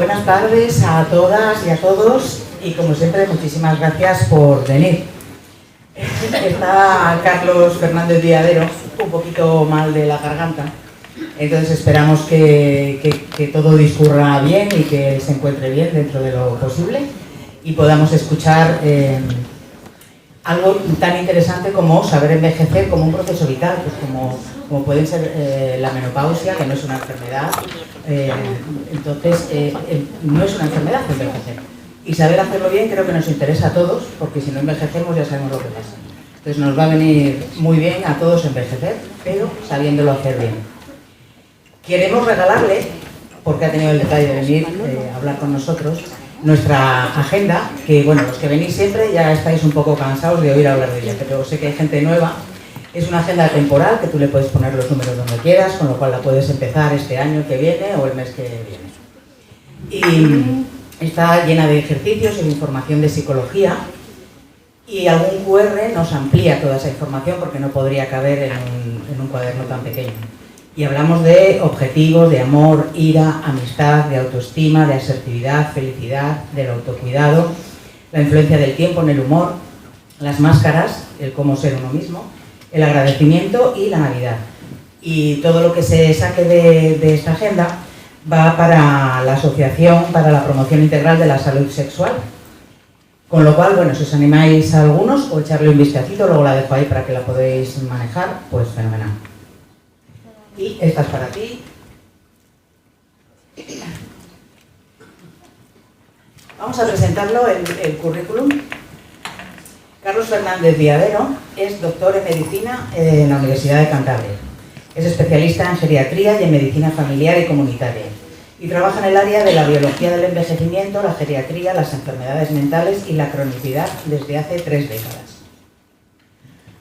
Buenas tardes a todas y a todos y como siempre muchísimas gracias por venir. Está Carlos Fernández Viadero un poquito mal de la garganta, entonces esperamos que todo discurra bien y que se encuentre bien dentro de lo posible y podamos escuchar algo tan interesante como saber envejecer como un proceso vital, pues como pueden ser la menopausia, que no es una enfermedad, entonces no es una enfermedad envejecer. Y saber hacerlo bien creo que nos interesa a todos, porque si no envejecemos ya sabemos lo que pasa. Entonces nos va a venir muy bien a todos envejecer, pero sabiéndolo hacer bien. Queremos regalarle, porque ha tenido el detalle de venir a hablar con nosotros, nuestra agenda, que bueno, los que venís siempre ya estáis un poco cansados de oír hablar de ella, pero sé que hay gente nueva. Es una agenda temporal que tú le puedes poner los números donde quieras, con lo cual la puedes empezar este año que viene o el mes que viene. Y está llena de ejercicios y de información de psicología y algún QR nos amplía toda esa información porque no podría caber en un cuaderno tan pequeño. Y hablamos de objetivos, de amor, ira, amistad, de autoestima, de asertividad, felicidad, del autocuidado, la influencia del tiempo en el humor, las máscaras, el cómo ser uno mismo, el agradecimiento y la Navidad. Y todo lo que se saque de esta agenda va para la Asociación para la Promoción Integral de la Salud Sexual. Con lo cual, bueno, si os animáis a algunos o echarle un vistacito, luego la dejo ahí para que la podáis manejar, pues fenomenal. Y esta es para ti. Vamos a presentarlo, el currículum. Carlos Fernández Viadero es doctor en Medicina en la Universidad de Cantabria. Es especialista en geriatría y en medicina familiar y comunitaria. Y trabaja en el área de la biología del envejecimiento, la geriatría, las enfermedades mentales y la cronicidad desde hace 3 décadas.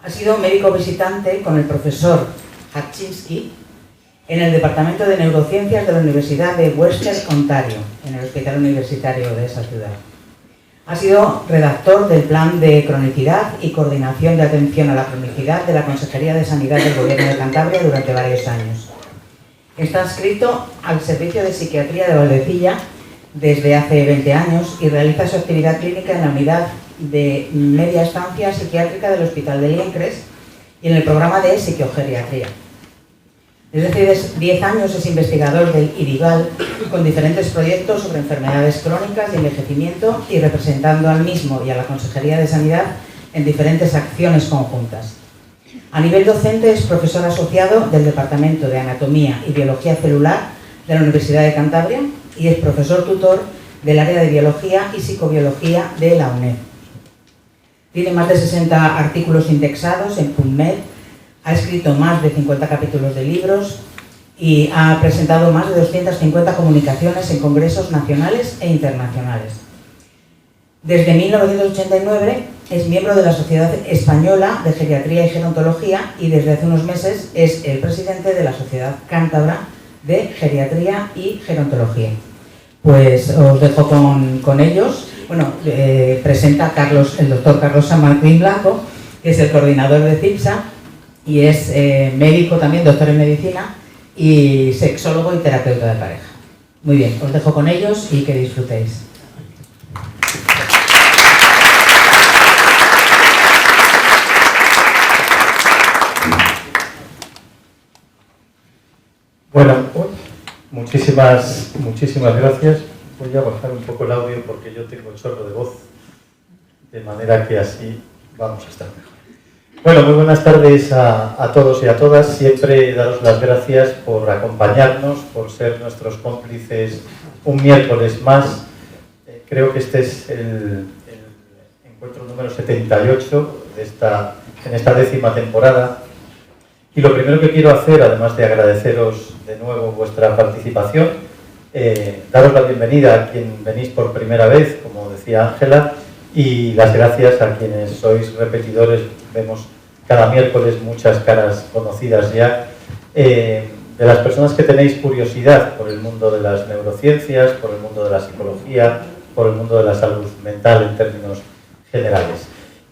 Ha sido médico visitante con el profesor Hatchinski en el Departamento de Neurociencias de la Universidad de Western Ontario, en el Hospital Universitario de esa ciudad. Ha sido redactor del Plan de Cronicidad y Coordinación de Atención a la Cronicidad de la Consejería de Sanidad del Gobierno de Cantabria durante varios años. Está adscrito al Servicio de Psiquiatría de Valdecilla desde hace 20 años y realiza su actividad clínica en la unidad de media estancia psiquiátrica del Hospital de Liencres y en el programa de psiquiogeriatría. Desde hace 10 años es investigador del IDIVAL con diferentes proyectos sobre enfermedades crónicas y envejecimiento y representando al mismo y a la Consejería de Sanidad en diferentes acciones conjuntas. A nivel docente es profesor asociado del Departamento de Anatomía y Biología Celular de la Universidad de Cantabria y es profesor tutor del área de Biología y Psicobiología de la UNED. Tiene más de 60 artículos indexados en PubMed. Ha escrito más de 50 capítulos de libros y ha presentado más de 250 comunicaciones en congresos nacionales e internacionales. Desde 1989 es miembro de la Sociedad Española de Geriatría y Gerontología y desde hace unos meses es el presidente de la Sociedad Cántabra de Geriatría y Gerontología. Pues os dejo con ellos. Bueno, presenta a el doctor Carlos San Martín Blanco, que es el coordinador de CIPSA, y es médico también, doctor en medicina y sexólogo y terapeuta de pareja. Muy bien, os dejo con ellos y que disfrutéis. Bueno, muchísimas gracias. Voy a bajar un poco el audio porque yo tengo el chorro de voz, de manera que así vamos a estar mejor. Bueno, muy buenas tardes a todos y a todas. Siempre daros las gracias por acompañarnos, por ser nuestros cómplices un miércoles más. Creo que este es el encuentro número 78 en esta 10ª temporada. Y lo primero que quiero hacer, además de agradeceros de nuevo vuestra participación, daros la bienvenida a quien venís por primera vez, como decía Ángela, y las gracias a quienes sois repetidores. Vemos cada miércoles muchas caras conocidas ya, de las personas que tenéis curiosidad por el mundo de las neurociencias, por el mundo de la psicología, por el mundo de la salud mental en términos generales.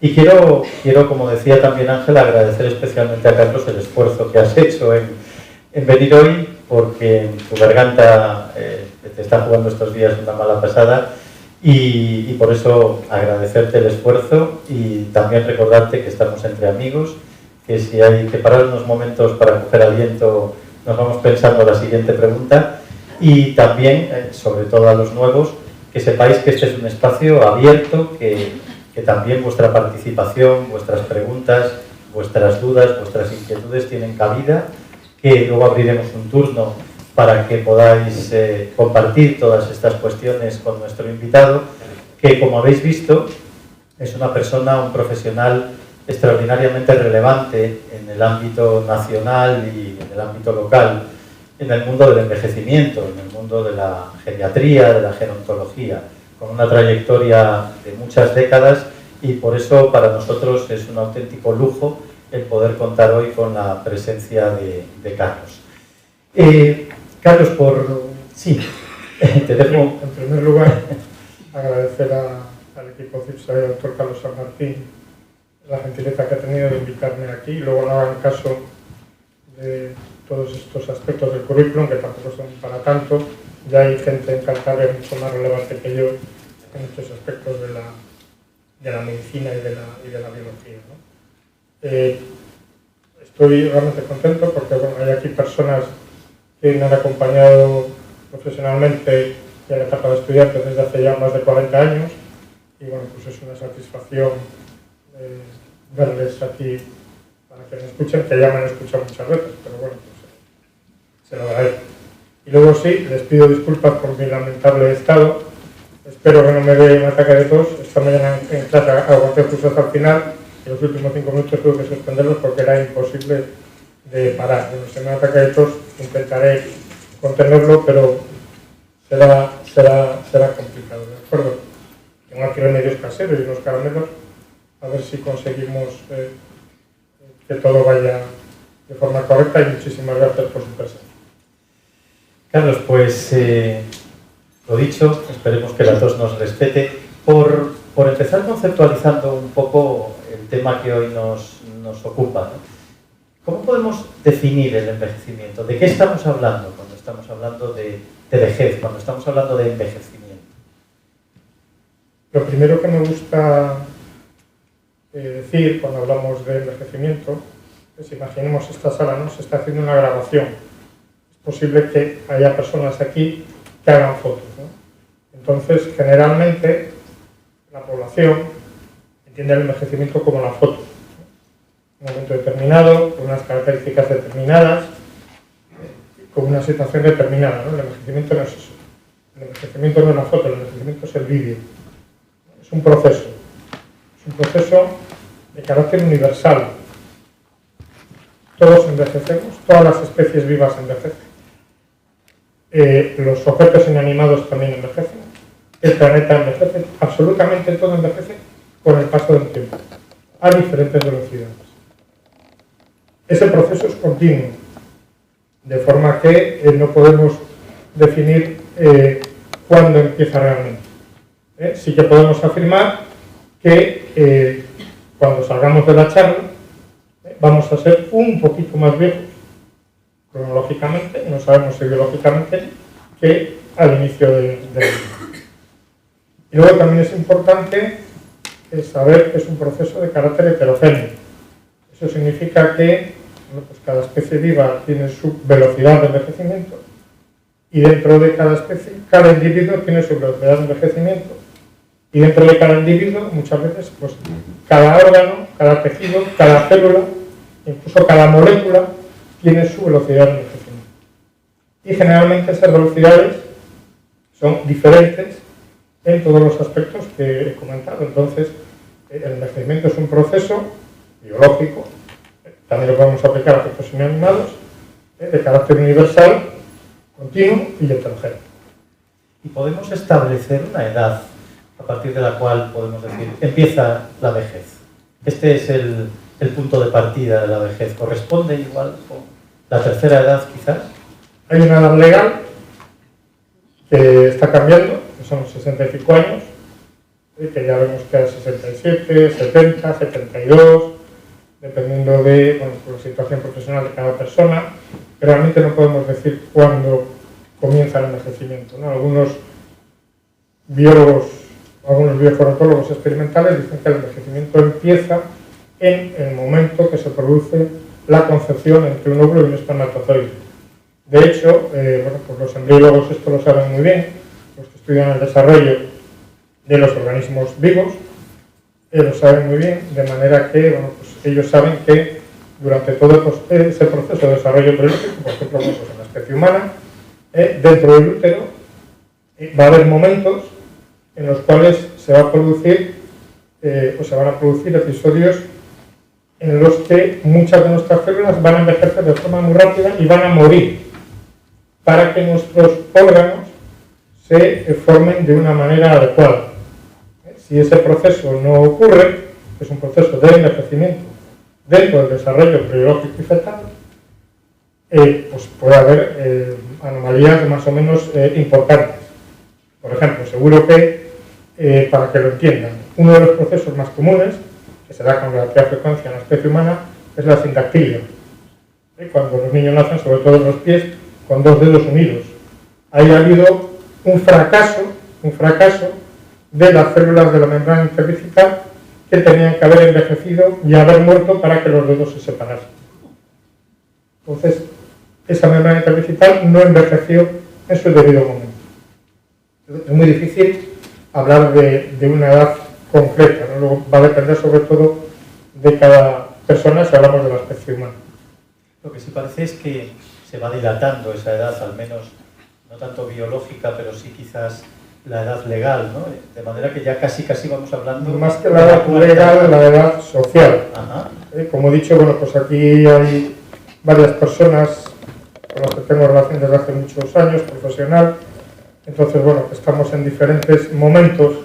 Y quiero, como decía también Ángela, agradecer especialmente a Carlos el esfuerzo que has hecho en venir hoy, porque tu garganta te está jugando estos días una mala pasada y por eso agradecerte el esfuerzo y también recordarte que estamos entre amigos, que si hay que parar unos momentos para coger aliento, nos vamos pensando la siguiente pregunta y también, sobre todo a los nuevos, que sepáis que este es un espacio abierto, que también vuestra participación, vuestras preguntas, vuestras dudas, vuestras inquietudes tienen cabida, que luego abriremos un turno para que podáis compartir todas estas cuestiones con nuestro invitado, que como habéis visto es una persona, un profesional extraordinariamente relevante en el ámbito nacional y en el ámbito local, en el mundo del envejecimiento, en el mundo de la geriatría, de la gerontología, con una trayectoria de muchas décadas y por eso para nosotros es un auténtico lujo el poder contar hoy con la presencia de Carlos. Carlos, sí, te dejo. En primer lugar, agradecer al equipo CIPSA y al doctor Carlos San Martín la gentileza que ha tenido de invitarme aquí. Luego no hagan caso de todos estos aspectos del currículum, que tampoco son para tanto. Ya hay gente en Cantabria mucho más relevante que yo en muchos aspectos de la medicina y de la biología, ¿no? Estoy realmente contento porque bueno, hay aquí personas que me han acompañado profesionalmente en la etapa de estudiantes desde hace ya más de 40 años y bueno, pues es una satisfacción verles aquí para que me escuchen, que ya me han escuchado muchas veces, pero bueno, pues se lo agradezco. Y luego sí, les pido disculpas por mi lamentable estado, espero que no me dé un ataque de tos. Esta mañana en clase aguanté justo hasta el final y los últimos 5 minutos tuve que suspenderlos porque era imposible de parar. Bueno, si me da un ataque de tos intentaré contenerlo, pero será complicado, ¿de acuerdo? Tengo aquí remedios caseros y unos caramelos, a ver si conseguimos que todo vaya de forma correcta y muchísimas gracias por su presencia. Carlos, pues lo dicho, esperemos que la tos nos respete. Por empezar conceptualizando un poco el tema que hoy nos ocupa, ¿no? ¿Cómo podemos definir el envejecimiento? ¿De qué estamos hablando cuando estamos hablando de vejez, cuando estamos hablando de envejecimiento? Lo primero que me gusta decir cuando hablamos de envejecimiento es, imaginemos esta sala, ¿no? Se está haciendo una grabación. Es posible que haya personas aquí que hagan fotos, ¿no? Entonces, generalmente, la población entiende el envejecimiento como la foto. Un momento determinado, con unas características determinadas, con una situación determinada, ¿no? El envejecimiento no es eso. El envejecimiento no es la foto, el envejecimiento es el vídeo. Es un proceso. Es un proceso de carácter universal. Todos envejecemos, todas las especies vivas envejecen. Los objetos inanimados también envejecen. El planeta envejece, absolutamente todo envejece con el paso del tiempo, a diferentes velocidades. Ese proceso es continuo, de forma que no podemos definir cuándo empieza realmente. Sí que podemos afirmar que cuando salgamos de la charla vamos a ser un poquito más viejos, cronológicamente, no sabemos si biológicamente, que al inicio del vida. Y luego también es importante saber que es un proceso de carácter heterogéneo. Eso significa que bueno, pues cada especie viva tiene su velocidad de envejecimiento y dentro de cada especie, cada individuo tiene su velocidad de envejecimiento y dentro de cada individuo muchas veces pues cada órgano, cada tejido, cada célula, incluso cada molécula tiene su velocidad de envejecimiento. Y generalmente esas velocidades son diferentes en todos los aspectos que he comentado. Entonces, el envejecimiento es un proceso biológico, también lo podemos aplicar a objetos inanimados, de carácter universal, continuo y heterogéneo. ¿Y podemos establecer una edad a partir de la cual podemos decir empieza la vejez? Este es el punto de partida de la vejez. ¿Corresponde igual con la tercera edad quizás? Hay una edad legal que está cambiando, que son los 65 años, que ya vemos que hay 67, 70, 72, dependiendo de la situación profesional de cada persona. Realmente no podemos decir cuándo comienza el envejecimiento, ¿no? Algunos biólogos, algunos biofarmacólogos experimentales dicen que el envejecimiento empieza en el momento que se produce la concepción entre un óvulo y un espermatozoide. De hecho, bueno, pues los embriólogos esto lo saben muy bien, los que estudian el desarrollo de los organismos vivos, lo saben muy bien, de manera que bueno, pues ellos saben que durante todo ese proceso de desarrollo embriológico, por ejemplo, pues en la especie humana, dentro del útero, va a haber momentos en los cuales se va a producir o se van a producir episodios en los que muchas de nuestras células van a envejecer de forma muy rápida y van a morir para que nuestros órganos se formen de una manera adecuada. Si ese proceso no ocurre, que es un proceso de envejecimiento dentro del desarrollo embriológico y fetal, pues puede haber anomalías más o menos importantes. Por ejemplo, seguro que, para que lo entiendan, uno de los procesos más comunes, que se da con relativa frecuencia en la especie humana, es la sindactilia. Cuando los niños nacen, sobre todo en los pies, con dos dedos unidos. Ahí ha habido un fracaso de las células de la membrana interdigital que tenían que haber envejecido y haber muerto para que los dedos se separasen. Entonces, esa membrana interdigital no envejeció en su debido momento. Es muy difícil hablar de una edad concreta, ¿no? Luego va a depender sobre todo de cada persona si hablamos de la especie humana. Lo que sí parece es que se va dilatando esa edad, al menos no tanto biológica, pero sí quizás la edad legal, ¿no? De manera que ya casi vamos hablando... Más que la edad legal, la edad social. Ajá. Como he dicho, bueno, pues aquí hay varias personas con las que tengo relación desde hace muchos años, profesional. Entonces, bueno, estamos en diferentes momentos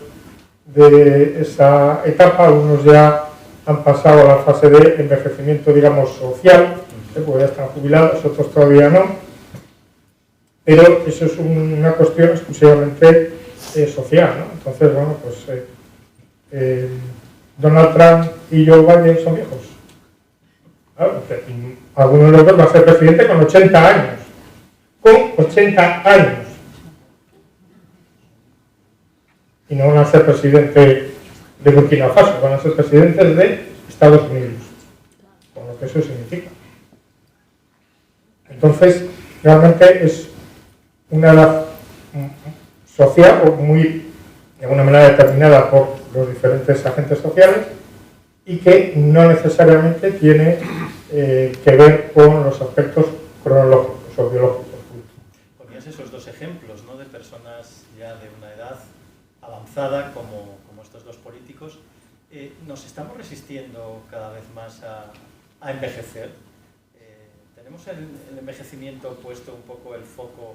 de esa etapa. Unos ya han pasado a la fase de envejecimiento, digamos, social, porque ya están jubilados, otros todavía no. Pero eso es una cuestión exclusivamente social, ¿no? Entonces, bueno, pues Donald Trump y Joe Biden son viejos. Claro, alguno de los dos va a ser presidente con 80 años. Con 80 años. Y no van a ser presidente de Burkina Faso, van a ser presidentes de Estados Unidos. Con lo que eso significa. Entonces, realmente es una edad social o muy, de alguna manera, determinada por los diferentes agentes sociales y que no necesariamente tiene que ver con los aspectos cronológicos o biológicos. Ponías esos dos ejemplos, ¿no? De personas ya de una edad avanzada como estos dos políticos. ¿Nos estamos resistiendo cada vez más a envejecer? ¿Tenemos el envejecimiento puesto un poco el foco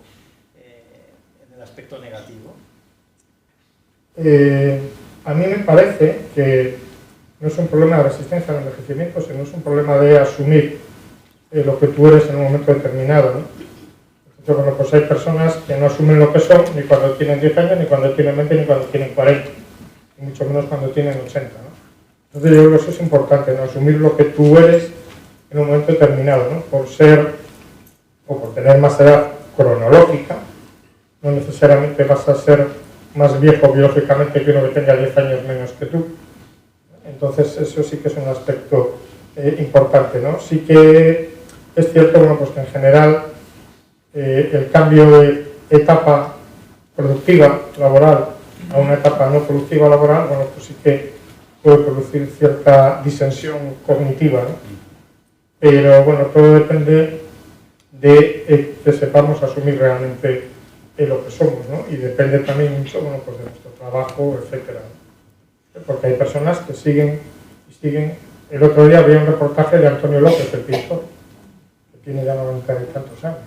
en el aspecto negativo? A mí me parece que no es un problema de resistencia al envejecimiento, sino es un problema de asumir lo que tú eres en un momento determinado, ¿no? Entonces, bueno, pues hay personas que no asumen lo que son ni cuando tienen 10 años, ni cuando tienen 20, ni cuando tienen 40, y mucho menos cuando tienen 80, ¿no? Entonces yo creo que eso es importante, ¿no? Asumir lo que tú eres en un momento determinado, ¿no? Por ser o por tener más edad cronológica, no necesariamente vas a ser más viejo biológicamente que uno que tenga 10 años menos que tú. Entonces eso sí que es un aspecto importante, ¿no? Sí que es cierto, bueno, pues que en general el cambio de etapa productiva laboral a una etapa no productiva laboral, bueno, pues sí que puede producir cierta disensión cognitiva, ¿no? Pero bueno, todo depende de que sepamos asumir realmente lo que somos, ¿no? Y depende también mucho, bueno, pues de nuestro trabajo, etcétera, ¿no? Porque hay personas que siguen. El otro día había un reportaje de Antonio López, el pintor, que tiene ya 90 y tantos años.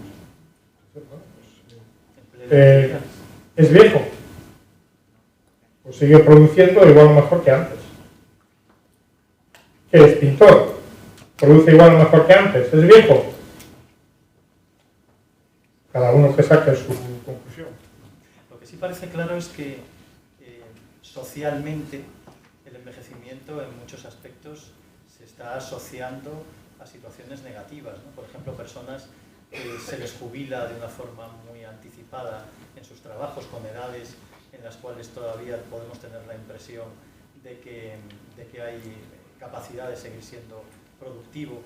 Es viejo, pues sigue produciendo igual o mejor que antes. ¿Qué es? Pintor, produce igual o mejor que antes, es viejo. Cada uno que saque su conclusión. Lo que sí parece claro es que socialmente el envejecimiento en muchos aspectos se está asociando a situaciones negativas, ¿no? Por ejemplo, personas se les jubila de una forma muy anticipada en sus trabajos, con edades en las cuales todavía podemos tener la impresión de que hay capacidad de seguir siendo productivo.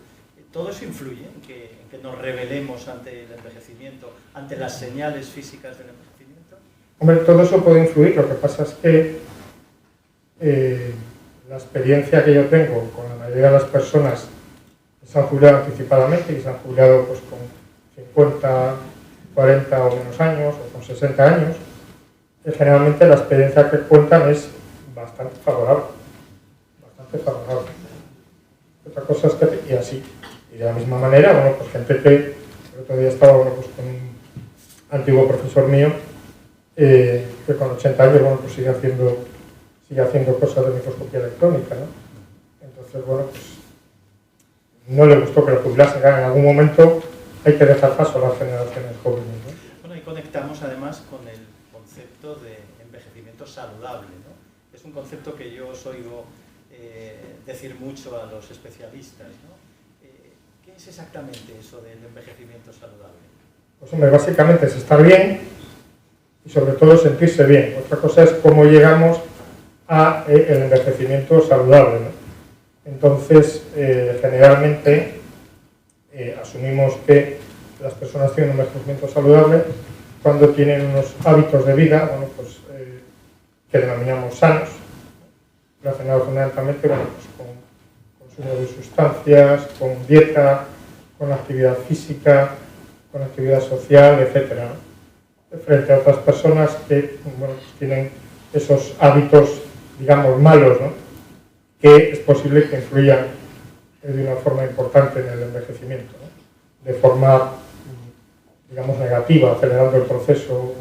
¿Todo eso influye en que nos rebelemos ante el envejecimiento, ante las señales físicas del envejecimiento? Hombre, todo eso puede influir. Lo que pasa es que la experiencia que yo tengo con la mayoría de las personas que se han jubilado anticipadamente y se han jubilado pues, con 50, 40 o menos años o con 60 años, generalmente la experiencia que cuentan es bastante favorable. Bastante favorable. Otra cosa es que, y así, y de la misma manera, bueno, pues gente que el otro día estaba bueno, pues, con un antiguo profesor mío que con 80 años bueno, pues sigue haciendo cosas de microscopía electrónica, ¿no? Entonces, bueno, pues no le gustó que lo jubilasen. En algún momento hay que dejar paso a las generaciones jóvenes, ¿no? Bueno, y conectamos además con el concepto de envejecimiento saludable, ¿no? Es un concepto que yo os oigo decir mucho a los especialistas, ¿no? ¿Qué es exactamente eso del envejecimiento saludable? Pues hombre, básicamente es estar bien y sobre todo sentirse bien. Otra cosa es cómo llegamos a el envejecimiento saludable, ¿no? Entonces, generalmente asumimos que las personas tienen un envejecimiento saludable cuando tienen unos hábitos de vida, bueno, pues, que denominamos sanos, relacionados fundamentalmente bueno, pues, con consumo de sustancias, con dieta, con actividad física, con actividad social, etc., ¿no? Frente a otras personas que bueno, pues, tienen esos hábitos, digamos, malos, ¿no? Que es posible que influyan de una forma importante en el envejecimiento, ¿no? De forma, digamos, negativa, acelerando el proceso.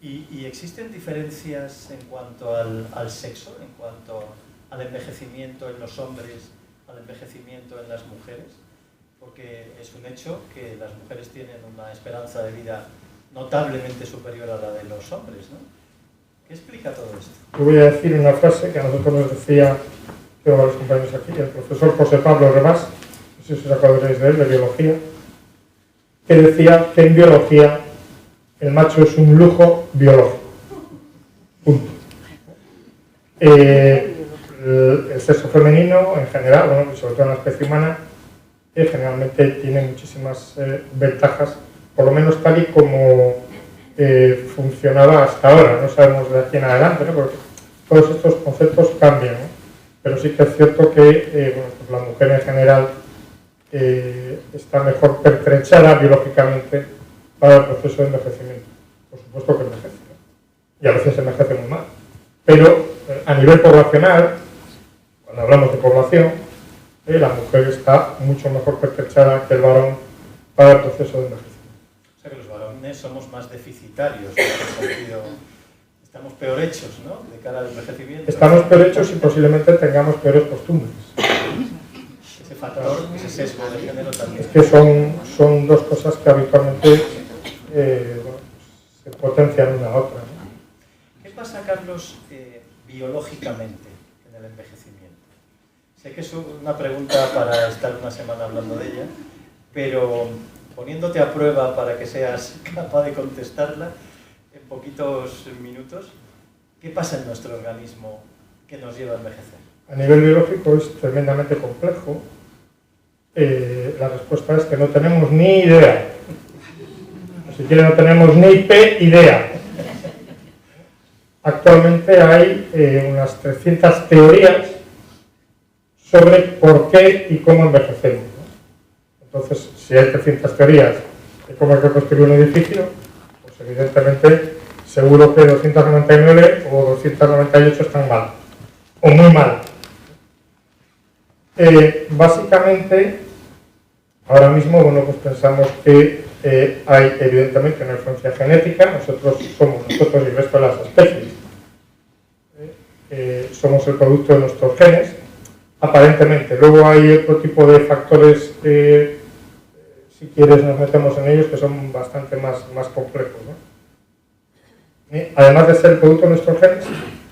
¿Y existen diferencias en cuanto al sexo, en cuanto al envejecimiento en los hombres, al envejecimiento en las mujeres? Porque es un hecho que las mujeres tienen una esperanza de vida notablemente superior a la de los hombres, ¿no? ¿Qué explica todo esto? Yo voy a decir una frase que a nosotros nos decía, tengo varios compañeros aquí, el profesor José Pablo Rebás, no sé si os acordaréis de él, de biología, que decía que en biología el macho es un lujo biológico. Punto. El sexo femenino, en general, bueno, sobre todo en la especie humana, generalmente tiene muchísimas ventajas, por lo menos tal y como funcionaba hasta ahora. No sabemos de aquí en adelante, ¿no? Porque todos estos conceptos cambian, ¿no? Pero sí que es cierto que bueno, pues la mujer en general está mejor pertrechada biológicamente para el proceso de envejecimiento. Por supuesto que envejece, ¿no? Y a veces envejece muy mal. Pero a nivel poblacional, cuando hablamos de población, la mujer está mucho mejor pertrechada que el varón para el proceso de envejecimiento. O sea que los varones somos más deficitarios, en ese sentido, estamos peor hechos, ¿no? De cara al envejecimiento. Estamos peor hechos y posiblemente tengamos peores costumbres. Ese factor, ese sesgo de género también. Es que son dos cosas que habitualmente bueno, se potencian una a otra, ¿no? ¿Qué pasa, Carlos, biológicamente en el envejecimiento? Sé que es una pregunta para estar una semana hablando de ella, pero poniéndote a prueba para que seas capaz de contestarla en poquitos minutos, ¿qué pasa en nuestro organismo que nos lleva a envejecer? A nivel biológico es tremendamente complejo. La respuesta es que no tenemos ni idea. Ni siquiera no tenemos ni idea. Actualmente hay unas 300 teorías sobre por qué y cómo envejecemos, ¿no? Entonces, si hay 300 teorías de cómo hay que construir un edificio, pues evidentemente seguro que 299 o 298 están mal, o muy mal. Básicamente, ahora mismo, bueno, pues pensamos que hay evidentemente una influencia genética. Nosotros y el resto de las especies somos el producto de nuestros genes, aparentemente. Luego hay otro tipo de factores que, si quieres, nos metemos en ellos, que son bastante más complejos, ¿no? Además de ser el producto de nuestros genes,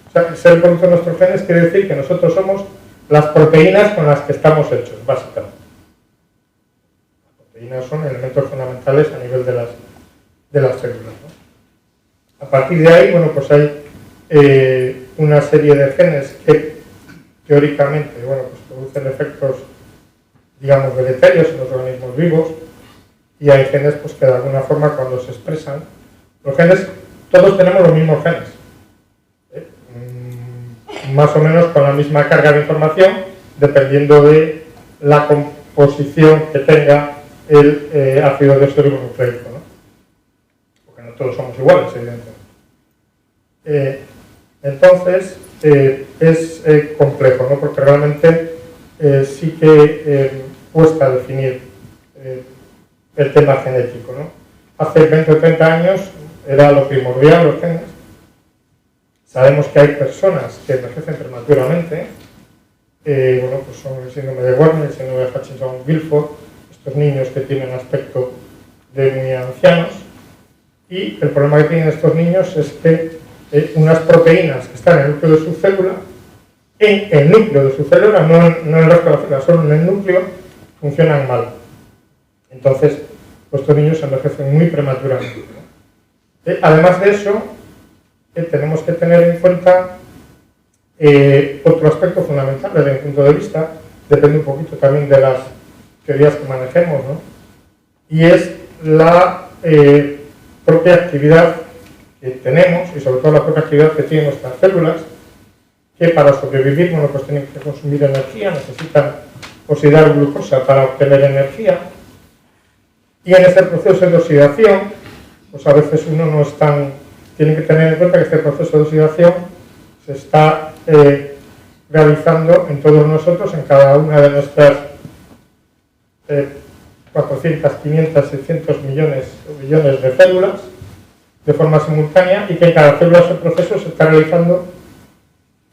o sea, ser el producto de nuestros genes quiere decir que nosotros somos las proteínas con las que estamos hechos, básicamente. proteínas son elementos fundamentales a nivel de las células, ¿no? A partir de ahí, bueno, pues hay una serie de genes que teóricamente, bueno, pues producen efectos, digamos, deleterios en los organismos vivos, y hay genes pues, que de alguna forma cuando se expresan, los genes, todos tenemos los mismos genes, más o menos con la misma carga de información, dependiendo de la composición que tenga el ácido desoxirribonucleico, ¿no? Porque no todos somos iguales, evidentemente. Entonces, es complejo, ¿no? Porque realmente sí que cuesta definir el tema genético, ¿no? Hace 20 o 30 años era lo primordial los genes. Sabemos que hay personas que envejecen prematuramente, bueno, pues son el síndrome de Werner, el síndrome de Hutchinson-Gilford, estos niños que tienen aspecto de muy ancianos, y el problema que tienen estos niños es que unas proteínas que están en el núcleo de su célula, en el núcleo de su célula, no en el resto de la célula, solo en el núcleo, funcionan mal. Entonces, estos niños envejecen muy prematuramente, ¿no? Además de eso, tenemos que tener en cuenta otro aspecto fundamental desde mi punto de vista, depende un poquito también de las teorías que manejemos, ¿no? Y es la propia actividad que tenemos, y sobre todo la propia actividad que tienen nuestras células, que para sobrevivir, bueno, pues tienen que consumir energía, necesitan oxidar glucosa para obtener energía, y en este proceso de oxidación, pues a veces uno no es tan... Tienen que tener en cuenta que este proceso de oxidación se está realizando en todos nosotros, en cada una de nuestras 400, 500, 600 millones de células de forma simultánea, y que en cada célula ese proceso se está realizando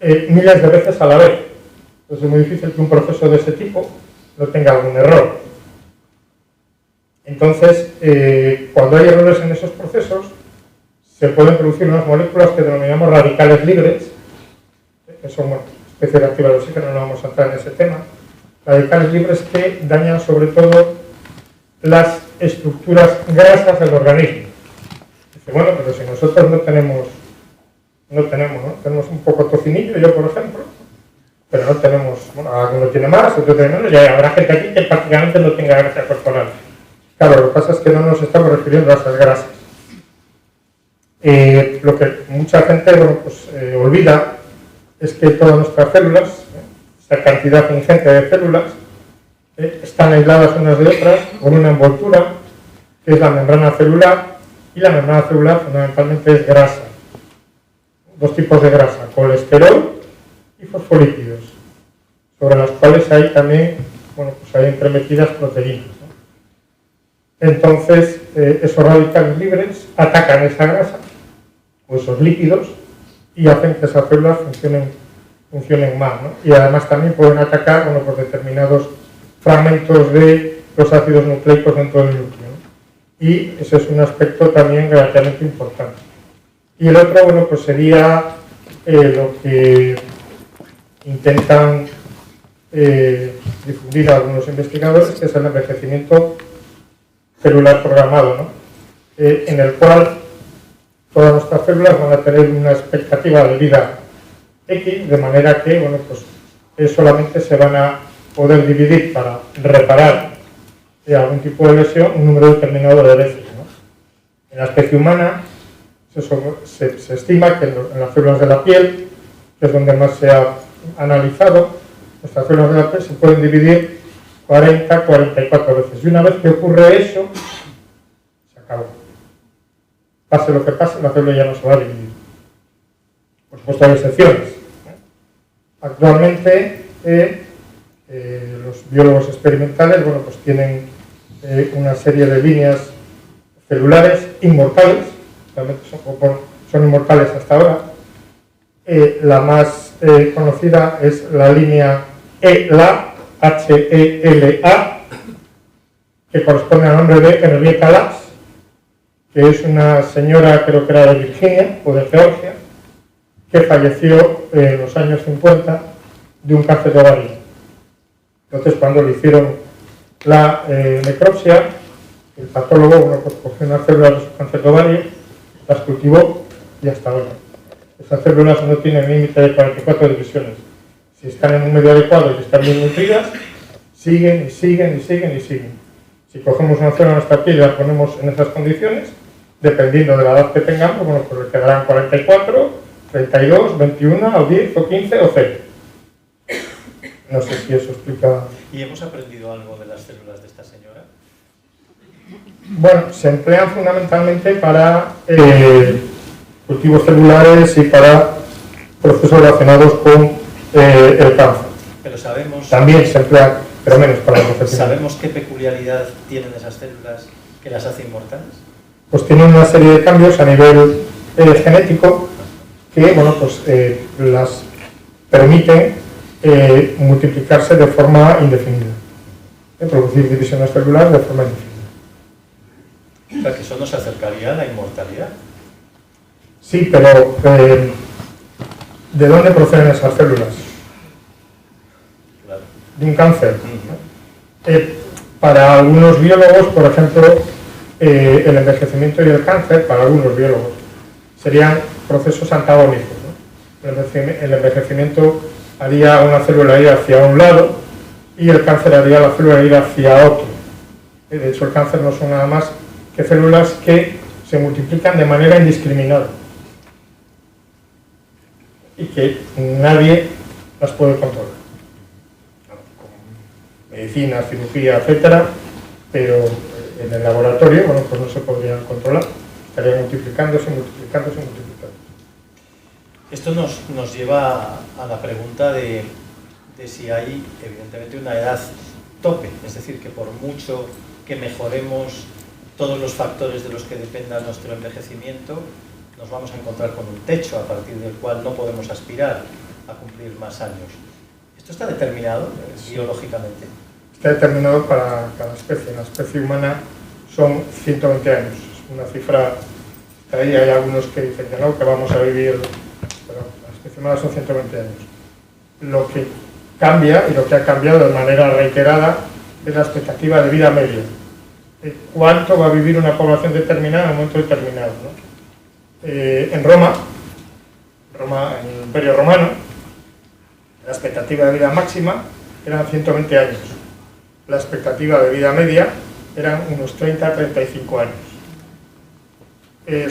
miles de veces a la vez. Entonces es muy difícil que un proceso de ese tipo no tenga algún error. Entonces, cuando hay errores en esos procesos, se pueden producir unas moléculas que denominamos radicales libres, que son una especie de activa del oxígeno, no vamos a entrar en ese tema. Radicales libres que dañan sobre todo las estructuras grasas del organismo. Dice, bueno, pero si nosotros no tenemos, ¿no? Tenemos un poco tocinillo, yo por ejemplo, pero no tenemos, bueno, alguno tiene más, otro tiene menos, y habrá gente aquí que prácticamente no tenga grasa corporal. Claro, lo que pasa es que no nos estamos refiriendo a esas grasas. Lo que mucha gente, bueno, pues, olvida es que todas nuestras células, esa cantidad ingente de células, están aisladas unas de otras por una envoltura que es la membrana celular, y la membrana celular fundamentalmente es grasa. Dos tipos de grasa, colesterol y fosfolípidos, sobre las cuales hay también, bueno, pues hay entremetidas proteínas, ¿no? Entonces, esos radicales libres atacan esa grasa o esos lípidos y hacen que esas células funcionen mal, ¿no? Y además también pueden atacar, bueno, pues determinados fragmentos de los ácidos nucleicos dentro del núcleo, ¿no? Y ese es un aspecto también relativamente importante. Y el otro, bueno, pues sería lo que intentan difundir algunos investigadores, que es el envejecimiento celular programado, ¿no? En el cual todas nuestras células van a tener una expectativa de vida X, de manera que, bueno, pues solamente se van a poder dividir para reparar algún tipo de lesión un número determinado de veces, ¿no? En la especie humana se estima que en las células de la piel, que es donde más se ha analizado, nuestras células de la piel se pueden dividir 40, 44 veces. Y una vez que ocurre eso, se acabó. Pase lo que pase, la célula ya no se va a dividir. Por supuesto hay excepciones. Actualmente los biólogos experimentales, bueno, pues tienen una serie de líneas celulares inmortales, realmente son inmortales hasta ahora. La más conocida es la línea HELA, H-E-L-A, que corresponde al nombre de Henrietta Lacks, que es una señora, creo que era de Virginia o de Georgia, que falleció en los años 50 de un cáncer de ovario. Entonces, cuando le hicieron la necropsia, El patólogo, bueno, pues cogió unas células de su cáncer de ovario, las cultivó y hasta ahora. Esas células no tienen límite de 44 divisiones. Si están en un medio adecuado y están bien nutridas, siguen y siguen y siguen y siguen. Si cogemos una célula de nuestra piel y la ponemos en esas condiciones, dependiendo de la edad que tengamos, bueno, pues le quedarán 44, 32, 21, o 10, o 15, o 0. No sé si eso explica... ¿Y hemos aprendido algo de las células de esta señora? Bueno, se emplean fundamentalmente para cultivos celulares y para procesos relacionados con el cáncer. Pero sabemos... También se emplean, pero menos para el envejecimiento. ¿Sabemos qué peculiaridad tienen esas células que las hace inmortales? Pues tienen una serie de cambios a nivel genético que, bueno, pues las permiten multiplicarse de forma indefinida, producir divisiones celulares de forma indefinida. O sea, que eso nos acercaría a la inmortalidad. Sí, pero ¿de dónde proceden esas células? Claro. De un cáncer. Para algunos biólogos, por ejemplo, el envejecimiento y el cáncer, para algunos biólogos, serían procesos antagónicos, ¿no? El envejecimiento haría una célula ir hacia un lado y el cáncer haría la célula ir hacia otro. De hecho, el cáncer no son nada más que células que se multiplican de manera indiscriminada y que nadie las puede controlar. Con medicina, cirugía, etcétera, pero en el laboratorio, bueno, pues no se podrían controlar, estarían multiplicándose, multiplicándose, multiplicándose. Esto nos lleva a la pregunta de si hay, evidentemente, una edad tope, es decir, que por mucho que mejoremos todos los factores de los que dependa nuestro envejecimiento, nos vamos a encontrar con un techo a partir del cual no podemos aspirar a cumplir más años. ¿Esto está determinado biológicamente? Está determinado para cada especie. La especie humana son 120 años. Es una cifra, ahí hay algunos que dicen que no, que vamos a vivir, pero la especie humana son 120 años. Lo que cambia, y lo que ha cambiado de manera reiterada, es la expectativa de vida media. ¿Cuánto va a vivir una población determinada en un momento determinado, ¿no? En Roma, en el Imperio Romano, la expectativa de vida máxima eran 120 años. La expectativa de vida media eran unos 30 a 35 años.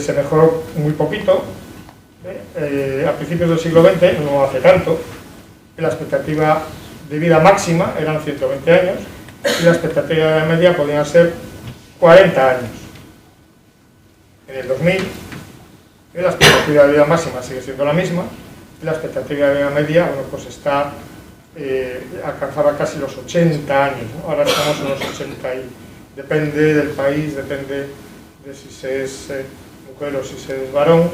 Se mejoró muy poquito, a principios del siglo XX, no hace tanto, la expectativa de vida máxima eran 120 años y la expectativa de vida media podían ser 40 años. En el 2000, la expectativa de vida máxima sigue siendo la misma y la expectativa de vida media, bueno, pues está alcanzaba casi los 80 años, ¿no? Ahora estamos en los 80 y depende del país, depende de si se es mujer o si se es varón,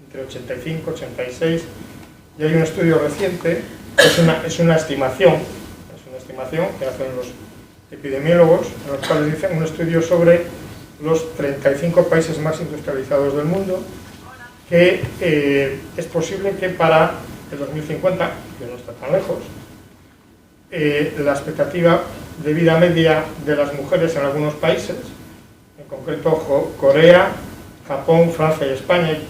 entre 85 y 86, y hay un estudio reciente, es una estimación que hacen los epidemiólogos, en los cuales dicen un estudio sobre los 35 países más industrializados del mundo, que es posible que para el 2050, que no está tan lejos, la expectativa de vida media de las mujeres en algunos países, en concreto Corea, Japón, Francia y España, y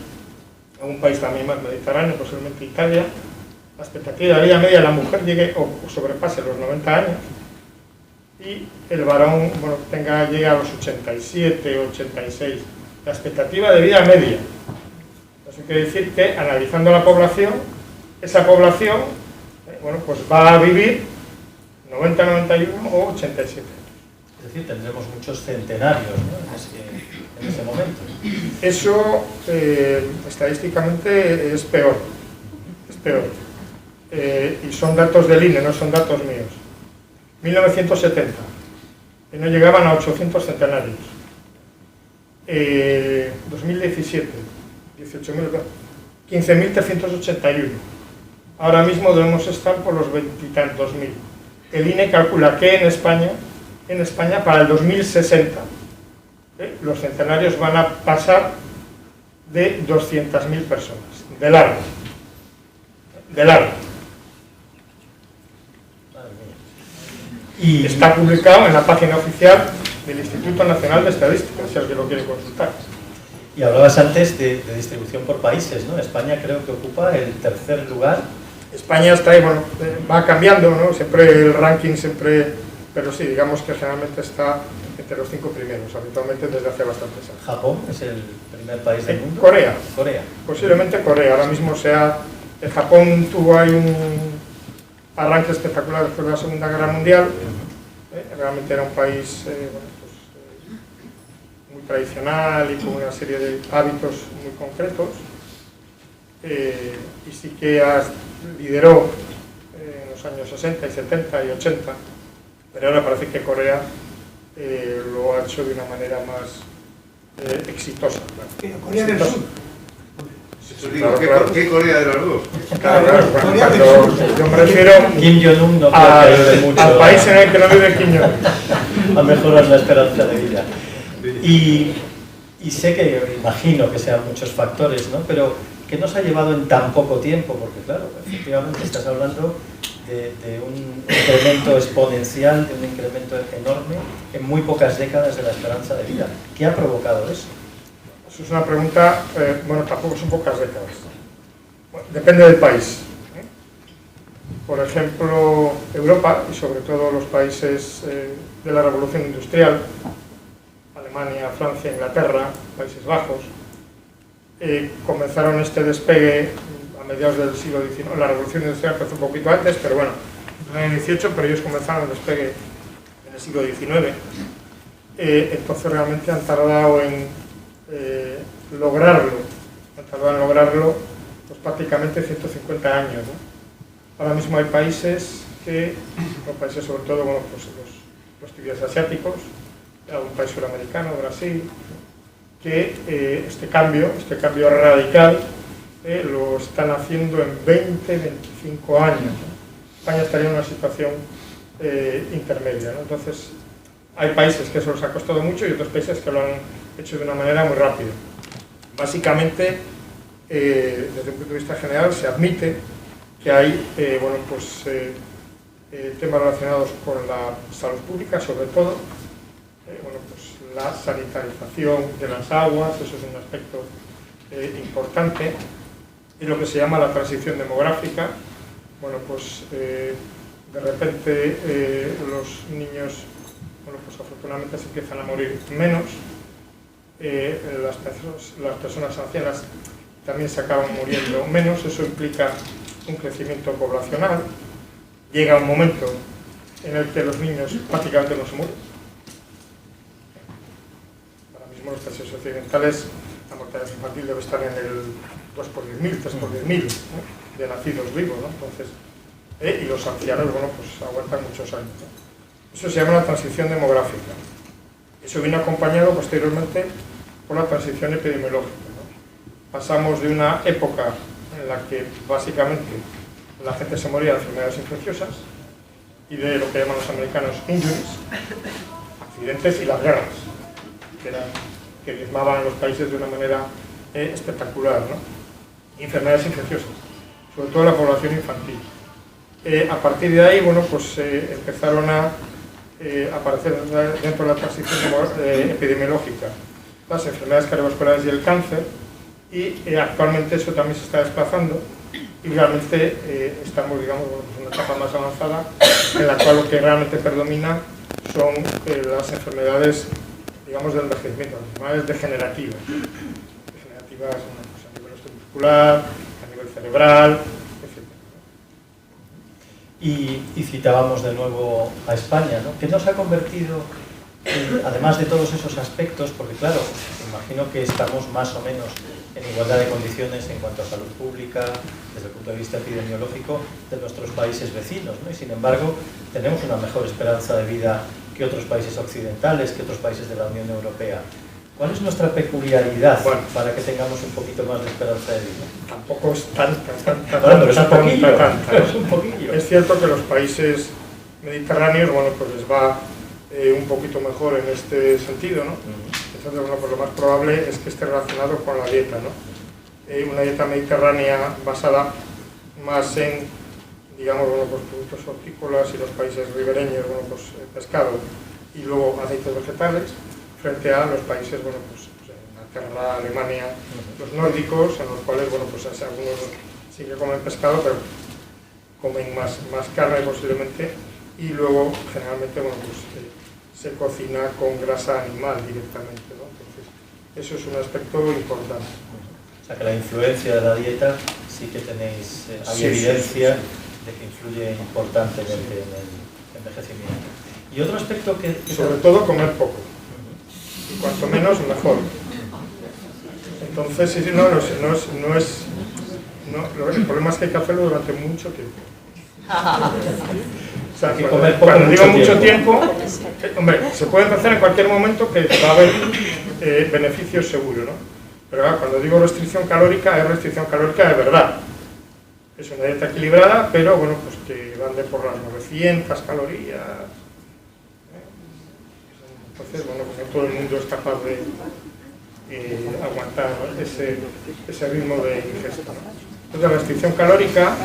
algún país también más mediterráneo, posiblemente Italia, la expectativa de vida media de la mujer llegue o sobrepase los 90 años y el varón, bueno, llegue a los 87 o 86. La expectativa de vida media. Eso quiere decir que, analizando la población, esa población, bueno, pues va a vivir 90, 91 o 87. Es decir, tendremos muchos centenarios, ¿no? en ese momento. Eso, estadísticamente, es peor. Es peor. Y son datos del INE, no son datos míos. 1970, que no llegaban a 800 centenarios. 2017, 15.381. Ahora mismo debemos estar por los 20 y tantos mil. El INE calcula que en España para el 2060 los centenarios van a pasar de 200.000 personas, de largo. Y está publicado en la página oficial del Instituto Nacional de Estadística, si alguien lo quiere consultar. Y hablabas antes de distribución por países, ¿no? España creo que ocupa el tercer lugar. España está ahí, bueno, va cambiando, ¿no? Siempre el ranking, pero sí, digamos que generalmente está entre los 5 primeros, habitualmente desde hace bastantes años. Japón es el primer país del mundo. Corea. Corea. Posiblemente Corea. Ahora mismo el Japón tuvo ahí un arranque espectacular después de la Segunda Guerra Mundial. Realmente era un país muy tradicional y con una serie de hábitos muy concretos. Y sí que lideró en los años 60 y 70 y 80, pero ahora parece que Corea lo ha hecho de una manera más exitosa. Pero Corea del Sur. Claro. ¿Qué Corea de los dos? Yo me refiero Kim Jong-un no creo que ayude mucho al país en el que no vive Kim Jong-un. a mejorar la esperanza de vida. Y sé que, imagino que sean muchos factores, ¿no? Pero ¿qué nos ha llevado en tan poco tiempo? Porque claro, efectivamente estás hablando de un incremento exponencial, de un incremento enorme en muy pocas décadas de la esperanza de vida. ¿Qué ha provocado eso? Eso es una pregunta, bueno, tampoco son pocas décadas. Bueno, depende del país. Por ejemplo, Europa y sobre todo los países de la Revolución Industrial, Alemania, Francia, Inglaterra, Países Bajos, comenzaron este despegue a mediados del siglo XIX. La Revolución Industrial empezó un poquito antes, pero bueno, en el XVIII, pero ellos comenzaron el despegue en el siglo XIX. Entonces realmente han tardado en lograrlo, pues prácticamente 150 años, ¿no? Ahora mismo hay países sobre todo, bueno, pues los tibios asiáticos, algún país suramericano, Brasil, que este cambio radical lo están haciendo en 20-25 años, ¿no? España estaría en una situación intermedia, ¿no? Entonces, hay países que eso les ha costado mucho y otros países que lo han hecho de una manera muy rápida. Básicamente, desde un punto de vista general, se admite que hay temas relacionados con la salud pública, sobre todo, la sanitarización de las aguas, eso es un aspecto importante, y lo que se llama la transición demográfica. De repente los niños, afortunadamente se empiezan a morir menos, las personas ancianas también se acaban muriendo menos, eso implica un crecimiento poblacional. Llega un momento en el que los niños prácticamente no se mueren. Ahora mismo los países occidentales, la mortalidad infantil debe estar en el 2 por 10.000, 3 por 10.000, ¿no?, de nacidos vivos, ¿no? Entonces, y los ancianos, aguantan muchos años, ¿no? Eso se llama la transición demográfica. Eso viene acompañado posteriormente por la transición epidemiológica, ¿no? Pasamos de una época en la que básicamente la gente se moría de enfermedades infecciosas y de lo que llaman los americanos injuries, accidentes, y las guerras, que diezmaban a los países de una manera espectacular, ¿no? Enfermedades infecciosas, sobre todo la población infantil. A partir de ahí, empezaron a aparecer dentro de la transición epidemiológica las enfermedades cardiovasculares y el cáncer, y actualmente eso también se está desplazando, y realmente estamos, digamos, en una etapa más avanzada en la cual lo que realmente predomina son las enfermedades, digamos, del envejecimiento, las enfermedades degenerativas a nivel muscular, a nivel cerebral, etc. Y citábamos de nuevo a España, ¿no? ¿Qué nos ha convertido, además de todos esos aspectos? Porque claro, imagino que estamos más o menos en igualdad de condiciones en cuanto a salud pública, desde el punto de vista epidemiológico, de nuestros países vecinos, ¿no? Y sin embargo, tenemos una mejor esperanza de vida que otros países occidentales, que otros países de la Unión Europea. ¿Cuál es nuestra peculiaridad para que tengamos un poquito más de esperanza de vida? Tampoco es tanta, pero es un poquillo. Es cierto que los países mediterráneos, les va un poquito mejor en este sentido, ¿no? Entonces, lo más probable es que esté relacionado con la dieta, ¿no? Una dieta mediterránea basada más en, digamos, productos hortícolas, y los países ribereños, pescado, y luego aceites vegetales, frente a los países, bueno, pues Inglaterra, Alemania, los nórdicos, en los cuales, bueno, pues algunos sí que comen pescado, pero comen más carne posiblemente, y luego generalmente, bueno, pues se cocina con grasa animal directamente, ¿no? Entonces, eso es un aspecto importante. O sea que la influencia de la dieta sí que tenéis, hay Sí, evidencia sí. de que influye importantemente en el envejecimiento. Y otro aspecto que Sobre todo comer poco, y cuanto menos mejor. Entonces, sí, no, el problema es que hay que hacerlo durante mucho tiempo. O sea, Hay que comer poco, cuando digo mucho tiempo. hombre, se puede empezar en cualquier momento que va a haber beneficios seguros, ¿no? Pero cuando digo restricción calórica, es restricción calórica de verdad. Es una dieta equilibrada, pero bueno, pues que ande por las 900 calorías. Entonces, bueno, pues no todo el mundo es capaz de aguantar ese ritmo de ingesta. Entonces, la restricción calórica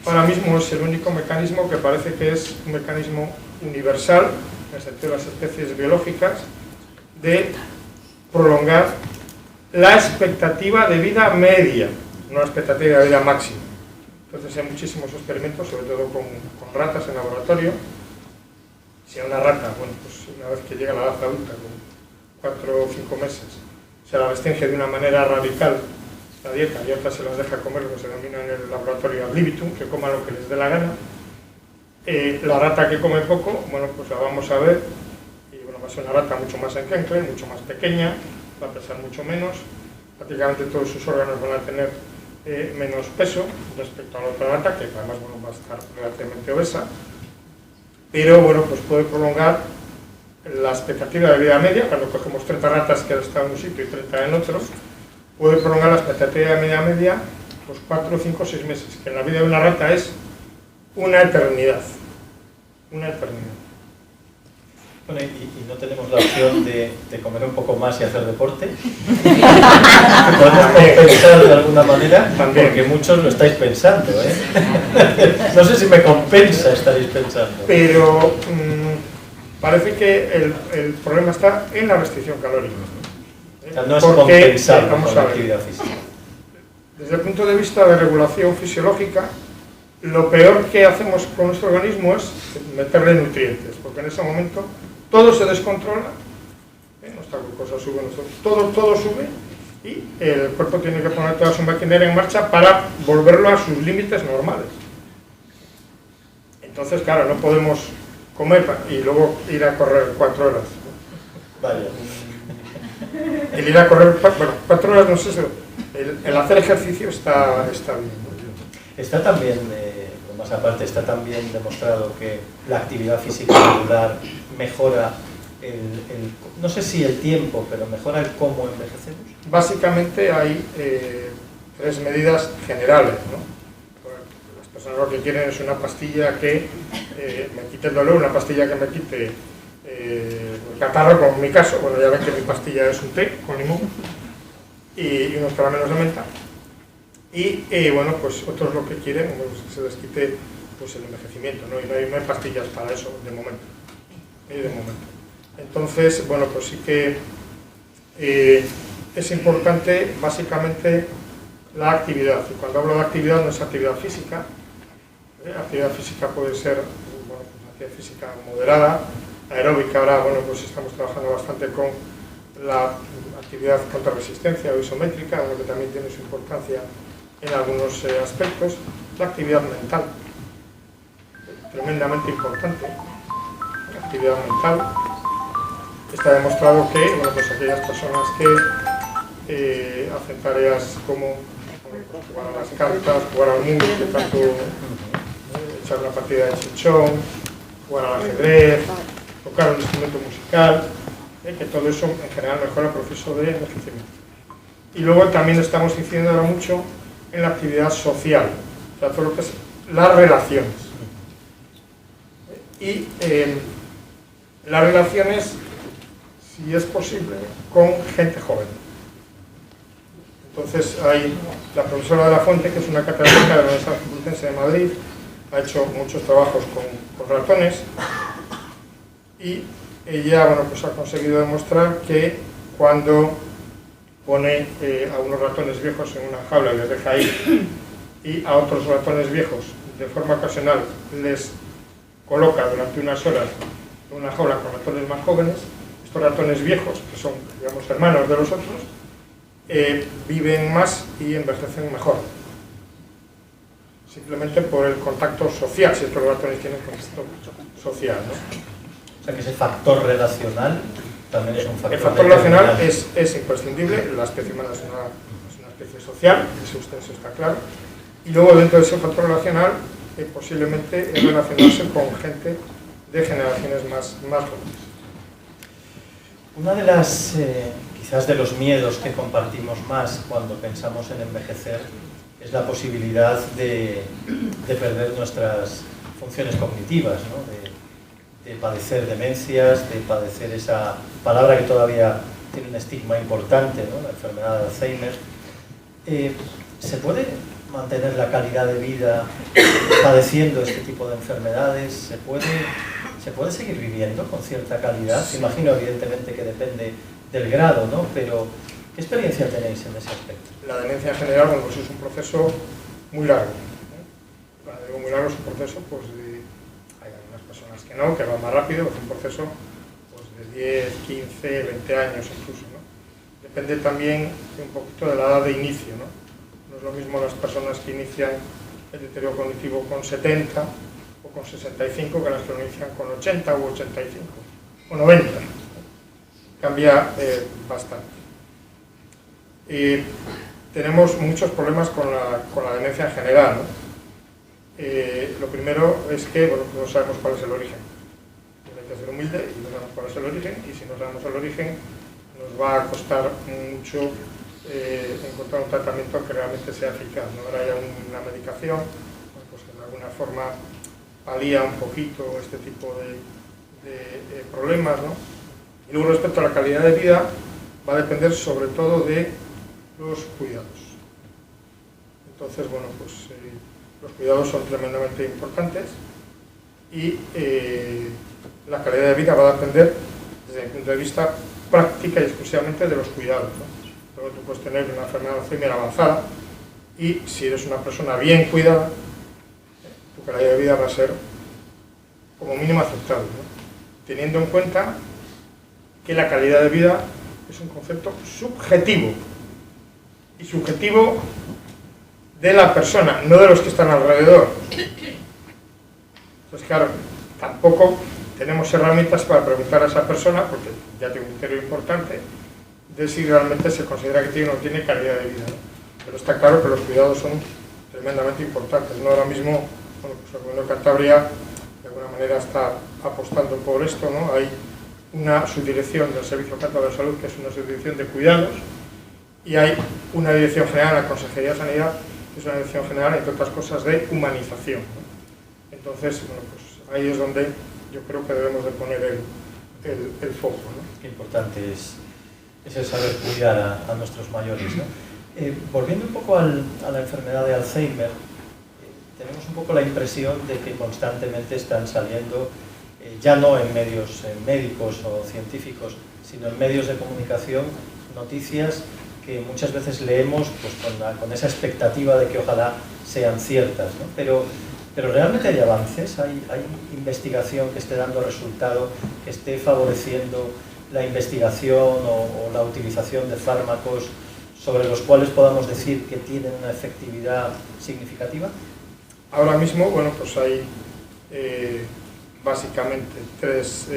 ahora mismo es el único mecanismo que parece que es un mecanismo universal, en el sentido de las especies biológicas, de prolongar la expectativa de vida media, no la expectativa de vida máxima. Entonces hay muchísimos experimentos, sobre todo con ratas en laboratorio. Si a una rata, bueno, pues una vez que llega a la edad adulta, con 4 o 5 meses, se la restringe de una manera radical la dieta y otras se las deja comer, lo que se denomina en el laboratorio ad libitum, que coman lo que les dé la gana. La rata que come poco, bueno, pues la vamos a ver, y bueno, va a ser una rata mucho más enquencre, mucho más pequeña, va a pesar mucho menos, prácticamente todos sus órganos van a tener menos peso respecto a la otra rata, que además, bueno, va a estar relativamente obesa, pero bueno, pues puede prolongar la expectativa de vida media. Cuando cogemos 30 ratas que han estado en un sitio y 30 en otro, puede prolongar la expectativa de vida media pues 4, 5, 6 meses, que en la vida de una rata es una eternidad. Una eternidad. Bueno, y no tenemos la opción de comer un poco más y hacer deporte. ¿Podemos compensar de alguna manera? También. Porque muchos lo estáis pensando, ¿eh? No sé si me compensa, estaréis pensando. Pero parece que el problema está en la restricción calórica. O sea, no es Porque, compensable vamos con la a ver, actividad física. desde el punto de vista de regulación fisiológica, lo peor que hacemos con nuestro organismo es meterle nutrientes, porque en ese momento todo se descontrola, nuestra glucosa sube, todo sube, y el cuerpo tiene que poner toda su maquinaria en marcha para volverlo a sus límites normales. Entonces, claro, no podemos comer y luego ir a correr 4 horas. Vaya. El ir a correr, bueno, 4 horas no sé, el hacer ejercicio está bien, ¿no? Está también, más aparte, está también demostrado que la actividad física regular mejora no sé si el tiempo, pero mejora el cómo envejecemos. Básicamente hay 3 medidas generales, ¿no? Las personas lo que quieren es una pastilla que me quite el dolor, una pastilla que me quite el catarro, como en mi caso. Bueno, ya ven que mi pastilla es un té con limón y unos caramelos de menta. Y bueno, pues otros lo que quieren es que se les quite pues, el envejecimiento, ¿no? Y no hay pastillas para eso de momento. Entonces, bueno, pues sí que es importante básicamente la actividad. Y cuando hablo de actividad no es actividad física. Actividad física puede ser, bueno, pues actividad física moderada, aeróbica. Ahora, bueno, pues estamos trabajando bastante con la actividad contra resistencia o isométrica, algo que también tiene su importancia en algunos aspectos. La actividad mental, tremendamente importante. La actividad mental. Está demostrado que, bueno, pues aquellas personas que hacen tareas como jugar a las cartas, jugar al mus, que tanto echar una partida de chinchón, jugar al ajedrez, tocar un instrumento musical, que todo eso en general mejora el proceso de envejecimiento. Y luego también estamos incidiendo ahora mucho en la actividad social, o sea, todo lo que es las relaciones. Y las relaciones, si es posible, con gente joven. Entonces hay la profesora de la Fuente, que es una catedrática de la Universidad Complutense de Madrid, ha hecho muchos trabajos con ratones y ella, bueno, pues ha conseguido demostrar que cuando pone a unos ratones viejos en una jaula y les deja ir, y a otros ratones viejos de forma ocasional les coloca durante unas horas en una jaula con ratones más jóvenes, estos ratones viejos, que son, digamos, hermanos de los otros, viven más y envejecen mejor. Simplemente por el contacto social, si estos ratones tienen contacto social, ¿no? O sea que ese factor relacional también es un factor. El factor relacional es imprescindible. La especie humana es una especie social, eso está claro. Y luego, dentro de ese factor relacional, posiblemente es relacionarse con gente de generaciones más jóvenes. Una de las, quizás de los miedos que compartimos más cuando pensamos en envejecer es la posibilidad de perder nuestras funciones cognitivas, ¿no? De padecer demencias, de padecer esa palabra que todavía tiene un estigma importante, ¿no? La enfermedad de Alzheimer. ¿Se puede mantener la calidad de vida padeciendo este tipo de enfermedades? ¿Se puede seguir viviendo con cierta calidad? Imagino, evidentemente, que depende del grado, ¿no? Pero, ¿qué experiencia tenéis en ese aspecto? La demencia en general, bueno, pues es un proceso muy largo. Cuando digo muy largo, es un proceso, pues, hay algunas personas que no, que van más rápido, es un proceso pues, de 10, 15, 20 años incluso, ¿no? Depende también un poquito de la edad de inicio, ¿no? No es lo mismo las personas que inician el deterioro cognitivo con 70 o con 65 que las que lo inician con 80 u 85 o 90. Cambia bastante. Tenemos muchos problemas con la demencia en general, ¿no? Lo primero es que, bueno, no sabemos cuál es el origen. Hay que ser humilde y no sabemos cuál es el origen, y si no sabemos el origen nos va a costar mucho encontrar un tratamiento que realmente sea eficaz, ¿no? Ahora hay una medicación, bueno, pues que de alguna forma palía un poquito este tipo de problemas, ¿no? Y luego, respecto a la calidad de vida, va a depender sobre todo de los cuidados. Entonces, bueno, pues los cuidados son tremendamente importantes y la calidad de vida va a depender desde mi punto de vista práctica y exclusivamente de los cuidados, ¿no? Luego tú puedes tener una enfermedad de Alzheimer avanzada y si eres una persona bien cuidada, tu calidad de vida va a ser como mínimo aceptable, ¿no? Teniendo en cuenta que la calidad de vida es un concepto subjetivo y subjetivo de la persona, no de los que están alrededor. Entonces, claro, tampoco tenemos herramientas para preguntar a esa persona, porque ya tiene un criterio importante, de si realmente se considera que tiene o no tiene calidad de vida, ¿no? Pero está claro que los cuidados son tremendamente importantes, ¿no? Ahora mismo, bueno, pues el Gobierno de Cantabria de alguna manera está apostando por esto, ¿no? Hay una subdirección del Servicio Cántabro de Salud, que es una subdirección de cuidados, y hay una dirección general, la Consejería de Sanidad, que es una dirección general, entre otras cosas, de humanización, ¿no? Entonces, bueno, pues ahí es donde yo creo que debemos de poner el foco, ¿no? Qué importante es el saber cuidar a nuestros mayores, ¿no? Volviendo un poco a la enfermedad de Alzheimer, tenemos un poco la impresión de que constantemente están saliendo, ya no en medios médicos o científicos, sino en medios de comunicación, noticias que muchas veces leemos pues, con esa expectativa de que ojalá sean ciertas, ¿no? Pero realmente hay avances, hay investigación que esté dando resultado, que esté favoreciendo la investigación o la utilización de fármacos sobre los cuales podamos decir que tienen una efectividad significativa. Ahora mismo, bueno, pues hay básicamente 3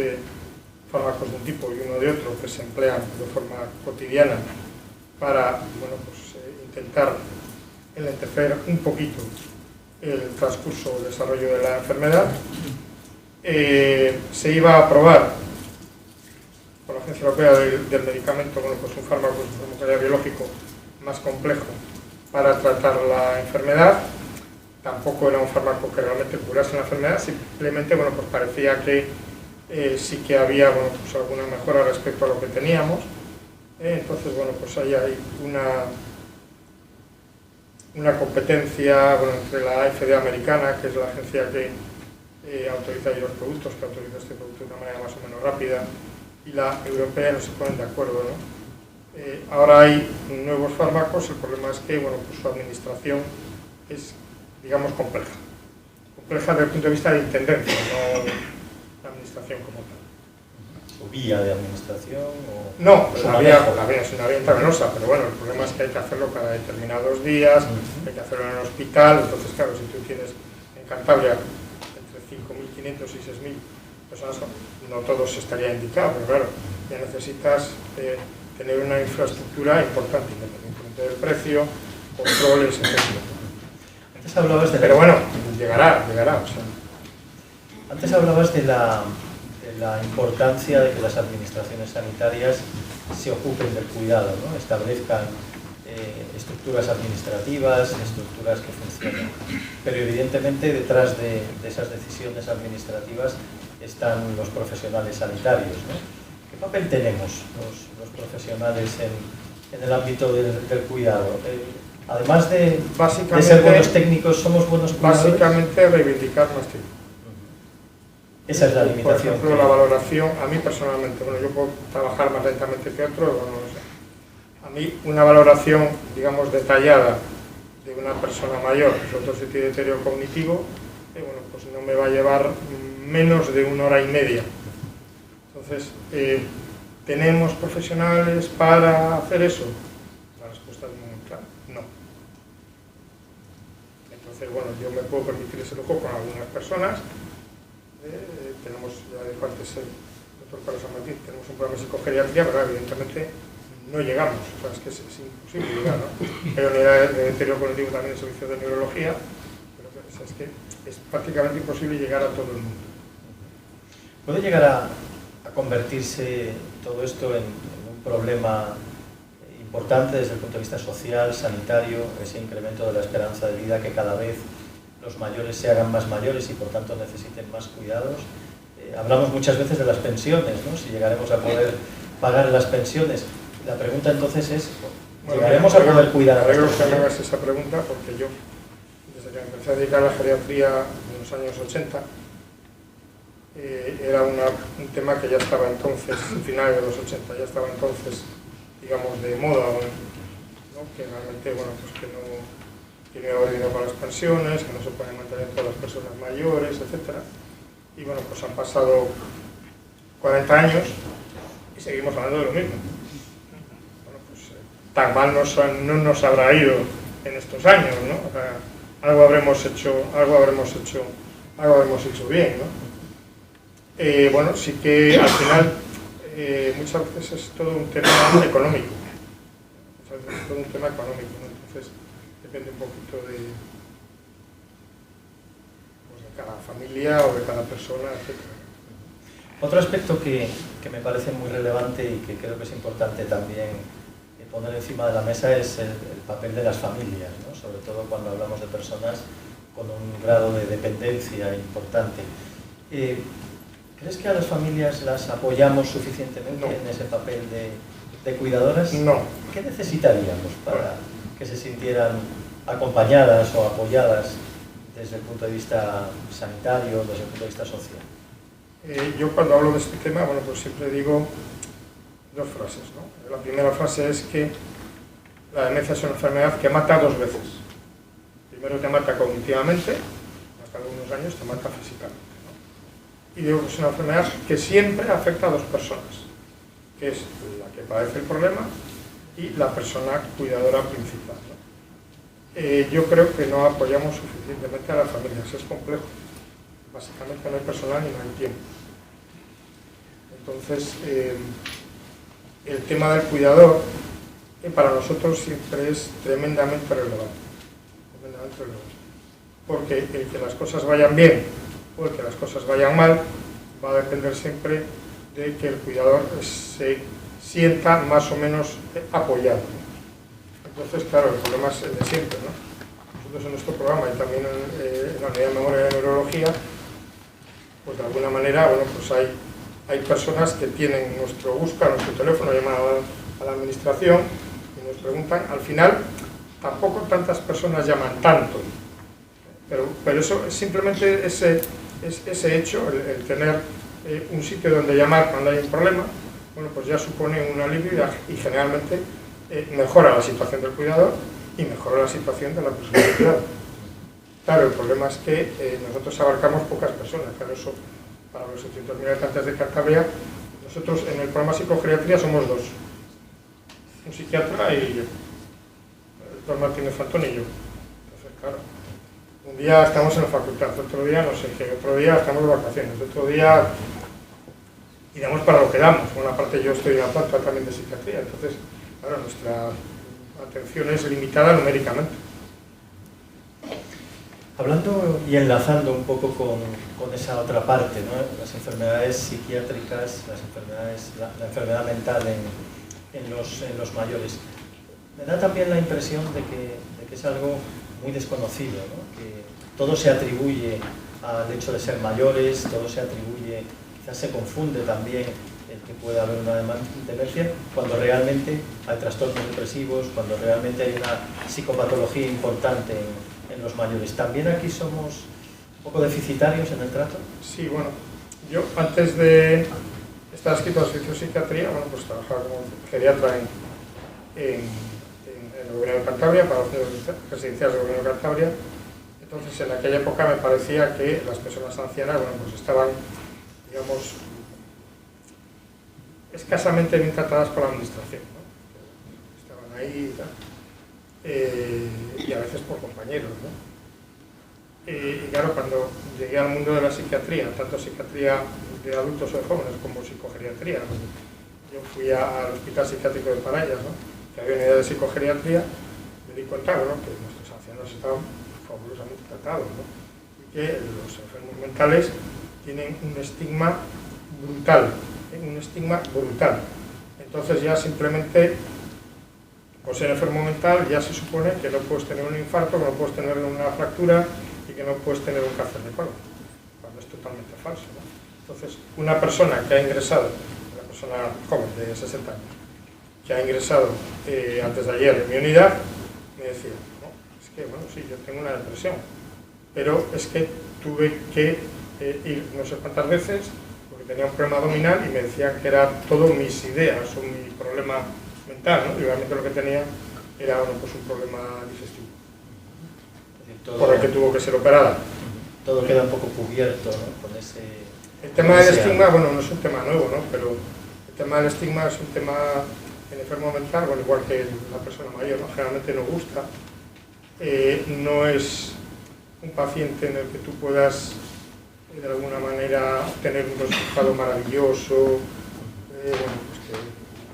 fármacos de un tipo y uno de otro que se emplean de forma cotidiana para, bueno, pues, intentar enlentecer un poquito el transcurso o desarrollo de la enfermedad. Se iba a aprobar por la Agencia Europea del Medicamento, bueno, pues un fármaco biológico más complejo para tratar la enfermedad. Tampoco era un fármaco que realmente curase la enfermedad, simplemente, bueno, pues parecía que sí que había, bueno, pues alguna mejora respecto a lo que teníamos. Entonces, bueno, pues ahí hay una competencia, bueno, entre la FDA americana, que es la agencia que autoriza ahí los productos, que autoriza este producto de una manera más o menos rápida, y la europea no se ponen de acuerdo, ¿no? Ahora hay nuevos fármacos, el problema es que, bueno, pues su administración es, digamos, compleja desde el punto de vista de intendencia, no la administración como tal. ¿Su vía de administración? O No, su la vía manejo? es una vía intravenosa, pero bueno, el problema es que hay que hacerlo cada determinados días, hay que hacerlo en el hospital, entonces claro, si tú tienes en Cantabria entre 5.500 y 6.000 personas, no todos estaría indicado, pero claro, ya necesitas tener una infraestructura importante, independientemente del precio, controles, etc. Antes hablabas de Pero bueno, llegará, o sea. Antes hablabas de la importancia de que las administraciones sanitarias se ocupen del cuidado, ¿no? Establezcan estructuras administrativas, estructuras que funcionen. Pero evidentemente detrás de esas decisiones administrativas están los profesionales sanitarios, ¿no? ¿Qué papel tenemos los profesionales en el ámbito del cuidado? Además de ser buenos técnicos, ¿somos buenos cuidadores? Básicamente reivindicar más tiempo. Esa es la limitación. Por ejemplo, la valoración, a mí personalmente, bueno, yo puedo trabajar más lentamente que otros, no lo sé. A mí una valoración, digamos, detallada de una persona mayor, sobre todo si tiene deterioro cognitivo, bueno, pues no me va a llevar menos de 1 hora y media. Entonces, ¿tenemos profesionales para hacer eso? La respuesta es muy clara, no. Entonces, bueno, yo me puedo permitir ese lujo con algunas personas. Tenemos, ya dijo antes el doctor Carlos San Martín, tenemos un programa de psicogeriatría, pero evidentemente no llegamos, o sea, es que es imposible llegar, ¿no? Hay unidades de deterioro cognitivo también en servicios de neurología, pero o sea, es que es prácticamente imposible llegar a todo el mundo. ¿Puede llegar a convertirse todo esto en un problema importante desde el punto de vista social, sanitario, ese incremento de la esperanza de vida, que cada vez los mayores se hagan más mayores y por tanto necesiten más cuidados? Hablamos muchas veces de las pensiones, ¿no? Si llegaremos a poder pagar las pensiones. La pregunta entonces es, ¿llegaremos a poder cuidar a las personas? personas? Que me hagas esa pregunta, porque yo, desde que me empecé a dedicar a la geriatría en los años 80, era un tema que ya estaba entonces, finales de los 80, ya estaba entonces, digamos, de moda, ¿no? Que realmente, bueno, pues que no tiene dinero para las pensiones, que no se pueden mantener todas las personas mayores, etc. Y bueno, pues han pasado 40 años y seguimos hablando de lo mismo. Bueno, pues tan mal no nos habrá ido en estos años, ¿no? O sea, algo habremos hecho bien, ¿no? Bueno, sí que al final muchas veces es todo un tema económico. Muchas veces es todo un tema económico, ¿no? Entonces depende un poquito de cada familia o de cada persona, etc. Otro aspecto que me parece muy relevante y que creo que es importante también poner encima de la mesa es el papel de las familias, ¿no? Sobre todo cuando hablamos de personas con un grado de dependencia importante. ¿Crees que a las familias las apoyamos suficientemente en ese papel de cuidadoras? No. ¿Qué necesitaríamos para que se sintieran acompañadas o apoyadas desde el punto de vista sanitario, desde el punto de vista social? Yo cuando hablo de este tema, bueno, pues siempre digo 2 frases, ¿no? La primera frase es que la demencia es una enfermedad que mata 2 veces. Primero te mata cognitivamente, hasta algunos años te mata físicamente, ¿no? Y digo que es una enfermedad que siempre afecta a 2 personas, que es la que padece el problema y la persona cuidadora principal, ¿no? Yo creo que no apoyamos suficientemente a las familias, es complejo. Básicamente no hay personal y no hay tiempo. Entonces, el tema del cuidador para nosotros siempre es tremendamente relevante. Porque el que las cosas vayan bien o el que las cosas vayan mal va a depender siempre de que el cuidador se sienta más o menos apoyado. Entonces, claro, el problema es el de siempre, ¿no? Nosotros en nuestro programa y también en la unidad de memoria de neurología, pues de alguna manera, bueno, pues hay personas que buscan nuestro teléfono, llaman a la administración y nos preguntan. Al final, tampoco tantas personas llaman tanto, pero eso simplemente ese ese hecho, el tener un sitio donde llamar cuando hay un problema, bueno, pues ya supone un alivio y generalmente mejora la situación del cuidador y mejora la situación de la persona del cuidado. Claro, el problema es que nosotros abarcamos pocas personas, claro, eso para los 800.000 habitantes de Cantabria, nosotros en el programa psicogeriatría somos dos, un psiquiatra y yo, el doctor Martínez Antón y yo. Entonces, claro, un día estamos en la facultad, otro día no sé qué, otro día estamos de vacaciones, otro día y damos para lo que damos. Bueno, aparte yo estoy en la planta también de psiquiatría, entonces, claro, nuestra atención es limitada numéricamente. Hablando y enlazando un poco con esa otra parte, ¿no? Las enfermedades psiquiátricas, la enfermedad mental en los mayores, me da también la impresión de que es algo muy desconocido, ¿no? Que todo se atribuye al hecho de ser mayores, todo se atribuye, quizás se confunde también el que pueda haber una demencia, cuando realmente hay trastornos depresivos, cuando realmente hay una psicopatología importante en los mayores. ¿También aquí somos un poco deficitarios en el trato? Sí, bueno, yo antes de estar adscrito al servicio de psiquiatría, bueno, pues trabajaba como geriatra en el gobierno de Cantabria, para los centros residenciales del gobierno de Cantabria. Entonces, en aquella época me parecía que las personas ancianas, bueno, pues estaban, digamos, escasamente bien tratadas por la administración, ¿no? Estaban ahí y tal. Y a veces por compañeros, ¿no? Y claro, cuando llegué al mundo de la psiquiatría, tanto psiquiatría de adultos o de jóvenes como psicogeriatría, ¿no? Yo fui al Hospital Psiquiátrico de Parayas, ¿no? Que había una idea de psicogeriatría, me di cuenta, ¿no? Que nuestros ancianos estaban fabulosamente tratados, ¿no? Y que los enfermos mentales tienen un estigma brutal, Entonces ya simplemente, por ser enfermo mental, ya se supone que no puedes tener un infarto, que no puedes tener una fractura y que no puedes tener un cáncer de colon, cuando es totalmente falso, ¿no? Entonces, una persona que ha ingresado, una persona joven de 60 años, que ha ingresado antes de ayer en mi unidad, me decía, no, es que, bueno, sí, yo tengo una depresión, pero es que tuve que ir no sé cuántas veces porque tenía un problema abdominal y me decían que era todo mis ideas o mi problema mental, ¿no? Y realmente lo que tenía era, bueno, pues un problema digestivo, por el que tuvo que ser operada. Todo queda un poco cubierto, ¿no? Con ese... El tema del estigma, bueno, no es un tema nuevo, ¿no? Pero el tema del estigma es un tema en enfermo mental, bueno, igual que la persona mayor, ¿no? Generalmente no gusta. No es un paciente en el que tú puedas, de alguna manera, tener un resultado maravilloso, bueno, pues que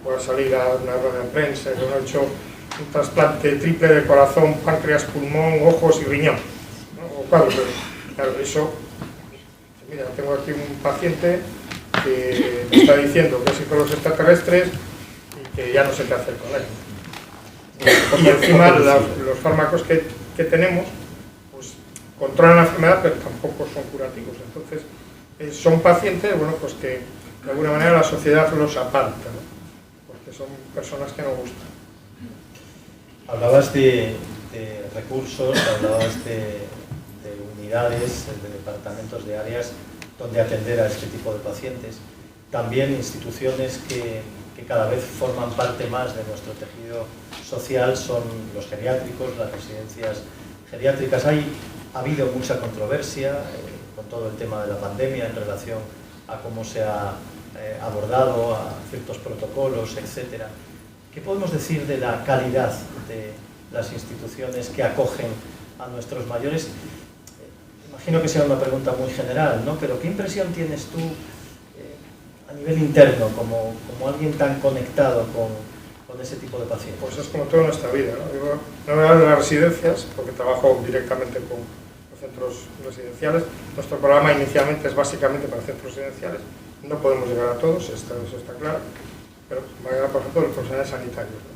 pueda salir a una rueda de prensa, que han hecho un trasplante triple de corazón, páncreas, pulmón, ojos y riñón, ¿no? O claro, pero, claro, eso, mira, tengo aquí un paciente que me está diciendo que es hijo de los extraterrestres y que ya no sé qué hacer con él. Y encima los fármacos que tenemos, pues controlan la enfermedad, pero tampoco son curativos. Entonces, son pacientes, bueno, pues que de alguna manera la sociedad los aparta, ¿no? Porque son personas que no gustan. Hablabas de recursos, hablabas de unidades, de departamentos, de áreas donde atender a este tipo de pacientes. También instituciones que cada vez forman parte más de nuestro tejido social son los geriátricos, las residencias geriátricas. Ha habido mucha controversia con todo el tema de la pandemia en relación a cómo se ha abordado, a ciertos protocolos, etc. ¿Qué podemos decir de la calidad de las instituciones que acogen a nuestros mayores? Imagino que sea una pregunta muy general, ¿no? Pero ¿qué impresión tienes tú a nivel interno, como alguien tan conectado con ese tipo de pacientes? Pues es como toda nuestra vida, ¿no? Yo no voy a hablar de las residencias, porque trabajo directamente con los centros residenciales. Nuestro programa inicialmente es básicamente para centros residenciales. No podemos llegar a todos, eso está claro, pero va a llegar, por ejemplo, los profesionales sanitarios, ¿no?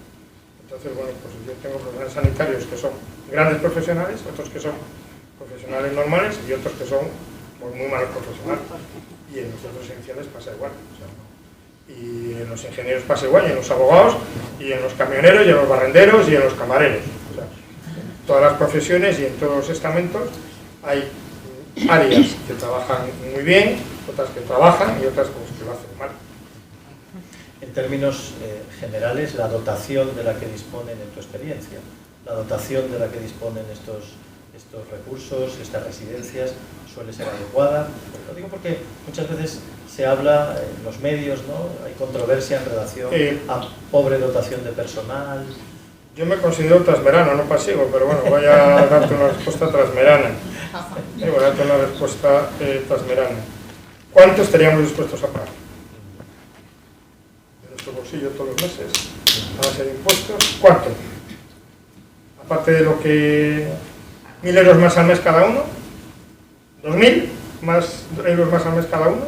Entonces, bueno, pues yo tengo profesionales sanitarios que son grandes profesionales, otros que son profesionales normales y otros que son, pues, muy malos profesionales. Y en los centros residenciales pasa igual, o sea, ¿no? Y en los ingenieros pasa igual, y en los abogados, y en los camioneros, y en los barrenderos, y en los camareros. O sea, en todas las profesiones y en todos los estamentos hay áreas que trabajan muy bien, otras que trabajan y otras pues, que lo hacen mal. En términos generales, la dotación de la que disponen, en tu experiencia, la dotación de la que disponen estos recursos, estas residencias, suele ser adecuada. Lo digo porque muchas veces se habla en los medios, ¿no? Hay controversia en relación a pobre dotación de personal. Yo me considero trasverano, no pasivo, pero bueno, voy a darte una respuesta trasverana. Voy a darte una respuesta trasverana. ¿Cuánto estaríamos dispuestos a pagar? De nuestro bolsillo todos los meses, a base de impuestos, ¿cuánto? Aparte de lo que... 1.000 euros más al mes cada uno, 2.000 euros más al mes cada uno.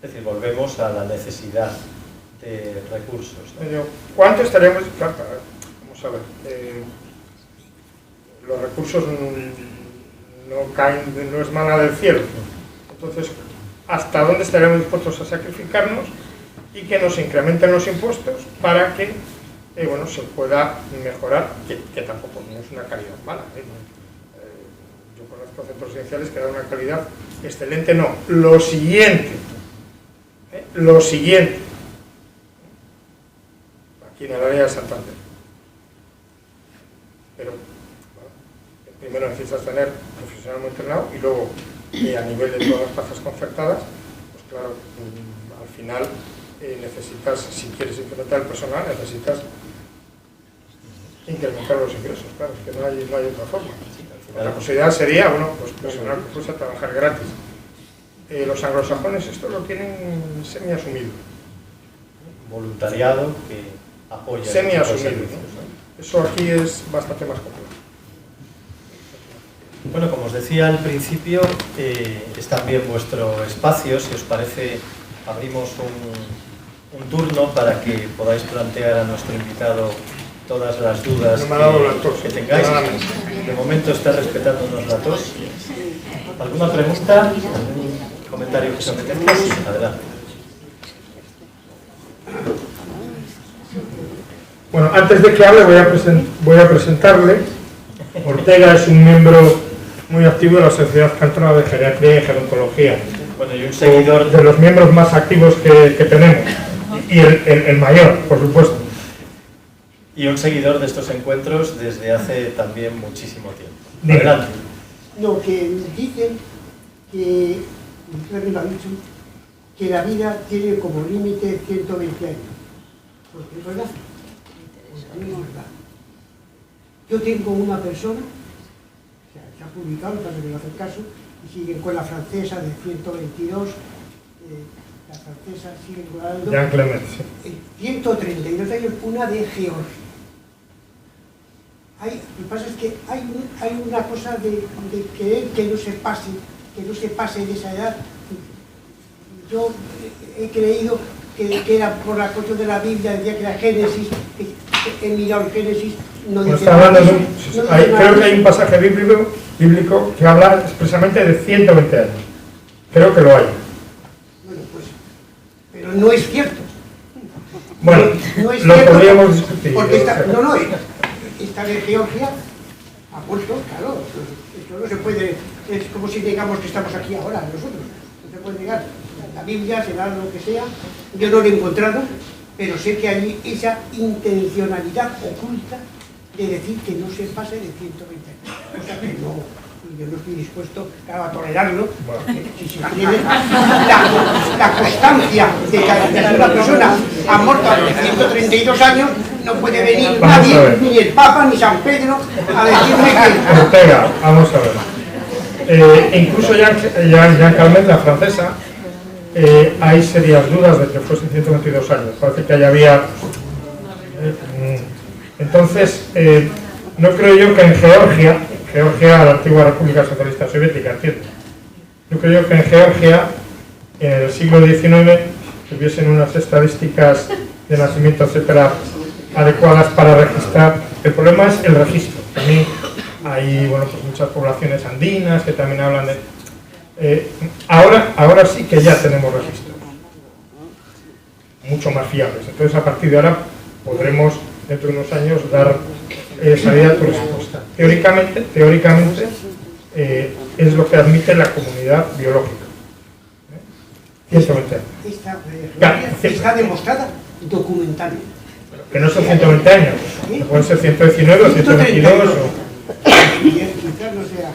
Es decir, volvemos a la necesidad de recursos, ¿no? ¿Cuánto estaríamos? Claro, vamos a ver. Los recursos no caen, no es mana del cielo. Entonces, ¿hasta dónde estaríamos dispuestos a sacrificarnos y que nos incrementen los impuestos para que bueno, se pueda mejorar, que tampoco no es una calidad mala? Yo conozco centros residenciales que dan una calidad excelente, no. Lo siguiente, aquí en el área de Santander. Pero, bueno, primero necesitas tener profesional muy entrenado y luego, a nivel de todas las plazas concertadas, pues claro, al final necesitas, si quieres incrementar el personal, necesitas incrementar los ingresos, claro, es que no hay otra forma. La posibilidad sería, bueno, pues personal que fuese a trabajar gratis. Los anglosajones esto lo tienen semi-asumido. Voluntariado que apoya semi-asumido, ¿no? Eso aquí es bastante más complejo. Bueno, como os decía al principio, es también vuestro espacio. Si os parece, abrimos un turno para que podáis plantear a nuestro invitado todas las dudas que tengáis. De momento está respetándonos la tos. ¿Alguna pregunta? ¿Algún comentario que se apetezca? Sí, adelante. Bueno, antes de que hable voy a presentarle. Ortega es un miembro muy activo de la Sociedad Cántabra de Geriatría y Gerontología. Bueno, y un seguidor de los miembros más activos que tenemos. Y el mayor, por supuesto. Y un seguidor de estos encuentros desde hace también muchísimo tiempo. Adelante. No, que dicen que, usted lo ha dicho, que la vida tiene como límite 120 años. Porque es verdad. Pues a mí no es verdad. Yo tengo una persona, se ha publicado, para que no hace caso, y siguen con la francesa de 122, la francesa sigue guardando Jean Clement, sí. 132 años, una de Georgia. Lo que pasa es que hay una cosa de querer que no se pase de esa edad. Yo he creído que era por la cosa de la Biblia, decía que la Génesis, he mirado el Génesis, no dice nada. Creo que hay un pasaje bíblico que habla expresamente de 120 años. Creo que lo hay. Bueno, pues, pero no es cierto. Bueno, no es lo cierto, podríamos discutir. Porque esta de Georgia ha puesto, claro, esto no se puede, es como si digamos que estamos aquí ahora nosotros, no se puede negar. La Biblia será lo que sea, yo no lo he encontrado, pero sé que hay esa intencionalidad oculta de decir que no se pase de 120 años, o sea que yo no estoy dispuesto, claro, a tolerarlo. Si se tiene la constancia de que una persona ha muerto a los 132 años, no puede venir nadie, ni el Papa, ni San Pedro, a decirme que... Ortega, vamos a ver. Incluso Jean Calment, la francesa, hay serias dudas de que fuesen 122 años. Parece que allá había... Entonces, no creo yo que en Georgia, la antigua República Socialista Soviética, entiendo. Yo creo que en Georgia, en el siglo XIX, tuviesen unas estadísticas de nacimiento, etcétera, adecuadas para registrar. El problema es el registro. También hay, bueno, pues muchas poblaciones andinas que también hablan de... ahora sí que ya tenemos registros mucho más fiables. Entonces, a partir de ahora podremos, dentro de unos años, dar salida a tu respuesta. Teóricamente es lo que admite la comunidad biológica. 120 años. Está demostrada documentalmente. Que no son 120 años, que pueden ser 119 o 122 o... Quizás no sea...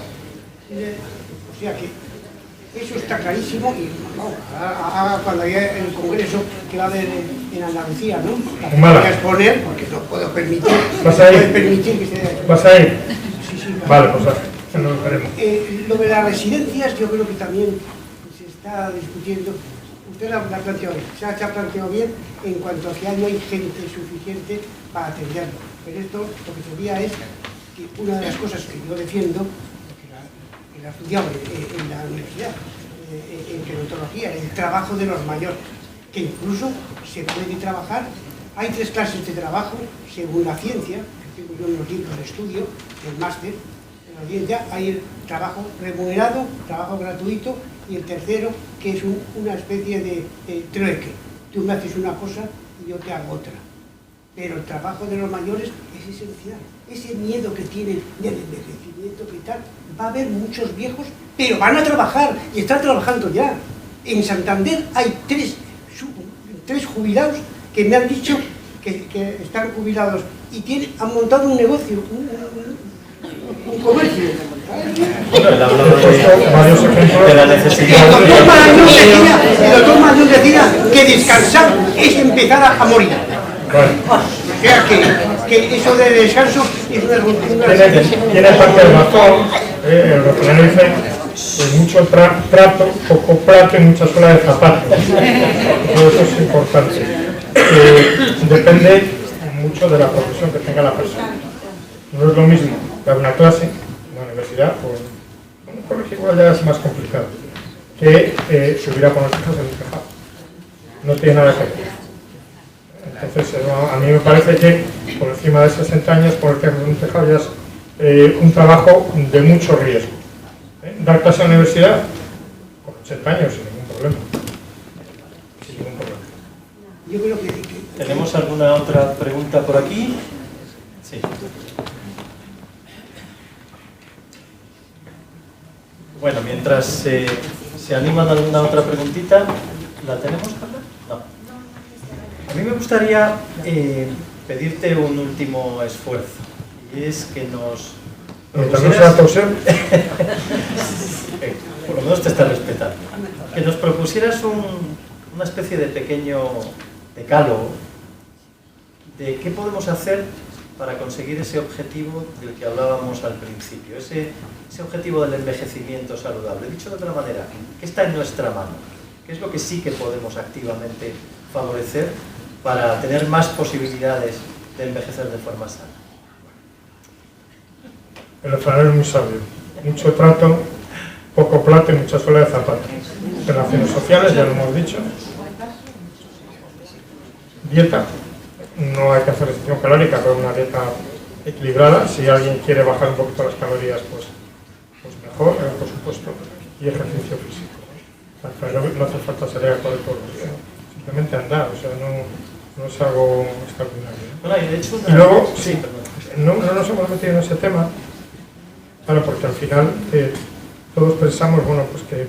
O sea que eso está clarísimo y vamos, cuando haya el congreso que va a haber en Andalucía, ¿no? La voy a exponer porque no puedo permitir. ¿Vas a ir? No puedo permitir que se... ¿Vas a ir? Sí, sí. Vale, pues no lo veremos. Lo de las residencias yo creo que también se está discutiendo. Usted la ha planteado bien, se ha planteado bien en cuanto a que no hay gente suficiente para atenderlo. Pero esto lo que sería es que una de las cosas que yo defiendo, que la he estudiado en la universidad, en gerontología, el trabajo de los mayores, que incluso se puede trabajar, hay 3 clases de trabajo según la ciencia, que tengo yo en los libros de estudio, del máster, en la ciencia hay el trabajo remunerado, trabajo gratuito, y el tercero, que es una especie de trueque. Tú me haces una cosa y yo te hago otra. Pero el trabajo de los mayores es esencial. Ese miedo que tienen del envejecimiento que tal, va a haber muchos viejos, pero van a trabajar y están trabajando ya. En Santander hay 3 jubilados que me han dicho que están jubilados y han montado un negocio, un comercio. Bueno, él habló de la necesidad. El doctor Mayor decía que descansar es empezar a morir. O sea que eso de descanso es una rutina. Tiene parte de razón, el doctor dice mucho trato, poco plato y mucha suela de zapatos. Todo eso es importante. Depende mucho de la profesión que tenga la persona. No es lo mismo dar una clase en la universidad o en un colegio, igual ya es más complicado que subir a poner hijas en un tejado. No tiene nada que ver. Entonces, a mí me parece que por encima de 60 años poner en un tejado ya es un trabajo de mucho riesgo. Dar clase a la universidad con 80 años sin ningún problema. Sin ningún problema. Yo creo que ¿Tenemos alguna otra pregunta por aquí? Sí. Bueno, mientras se animan alguna otra preguntita, ¿la tenemos, Carla? No. A mí me gustaría pedirte un último esfuerzo, y es que nos propusieras... Por lo menos te estás respetando. Que nos propusieras una especie de pequeño decálogo de qué podemos hacer para conseguir ese objetivo del que hablábamos al principio, ese objetivo del envejecimiento saludable. Dicho de otra manera, ¿qué está en nuestra mano? ¿Qué es lo que sí que podemos activamente favorecer para tener más posibilidades de envejecer de forma sana? El refranero es muy sabio. Mucho trato, poco plato y mucha suela de zapatos. Relaciones sociales, ya lo hemos dicho. Dieta. No hay que hacer restricción calórica, pero una dieta equilibrada. Si alguien quiere bajar un poquito las calorías, pues mejor, por supuesto. Y ejercicio físico. No hace falta salir a correr todos los días. Simplemente andar, o sea, no es algo extraordinario. Bueno, y de hecho, y luego, sí, no nos hemos metido en ese tema, claro, porque al final todos pensamos, bueno, pues que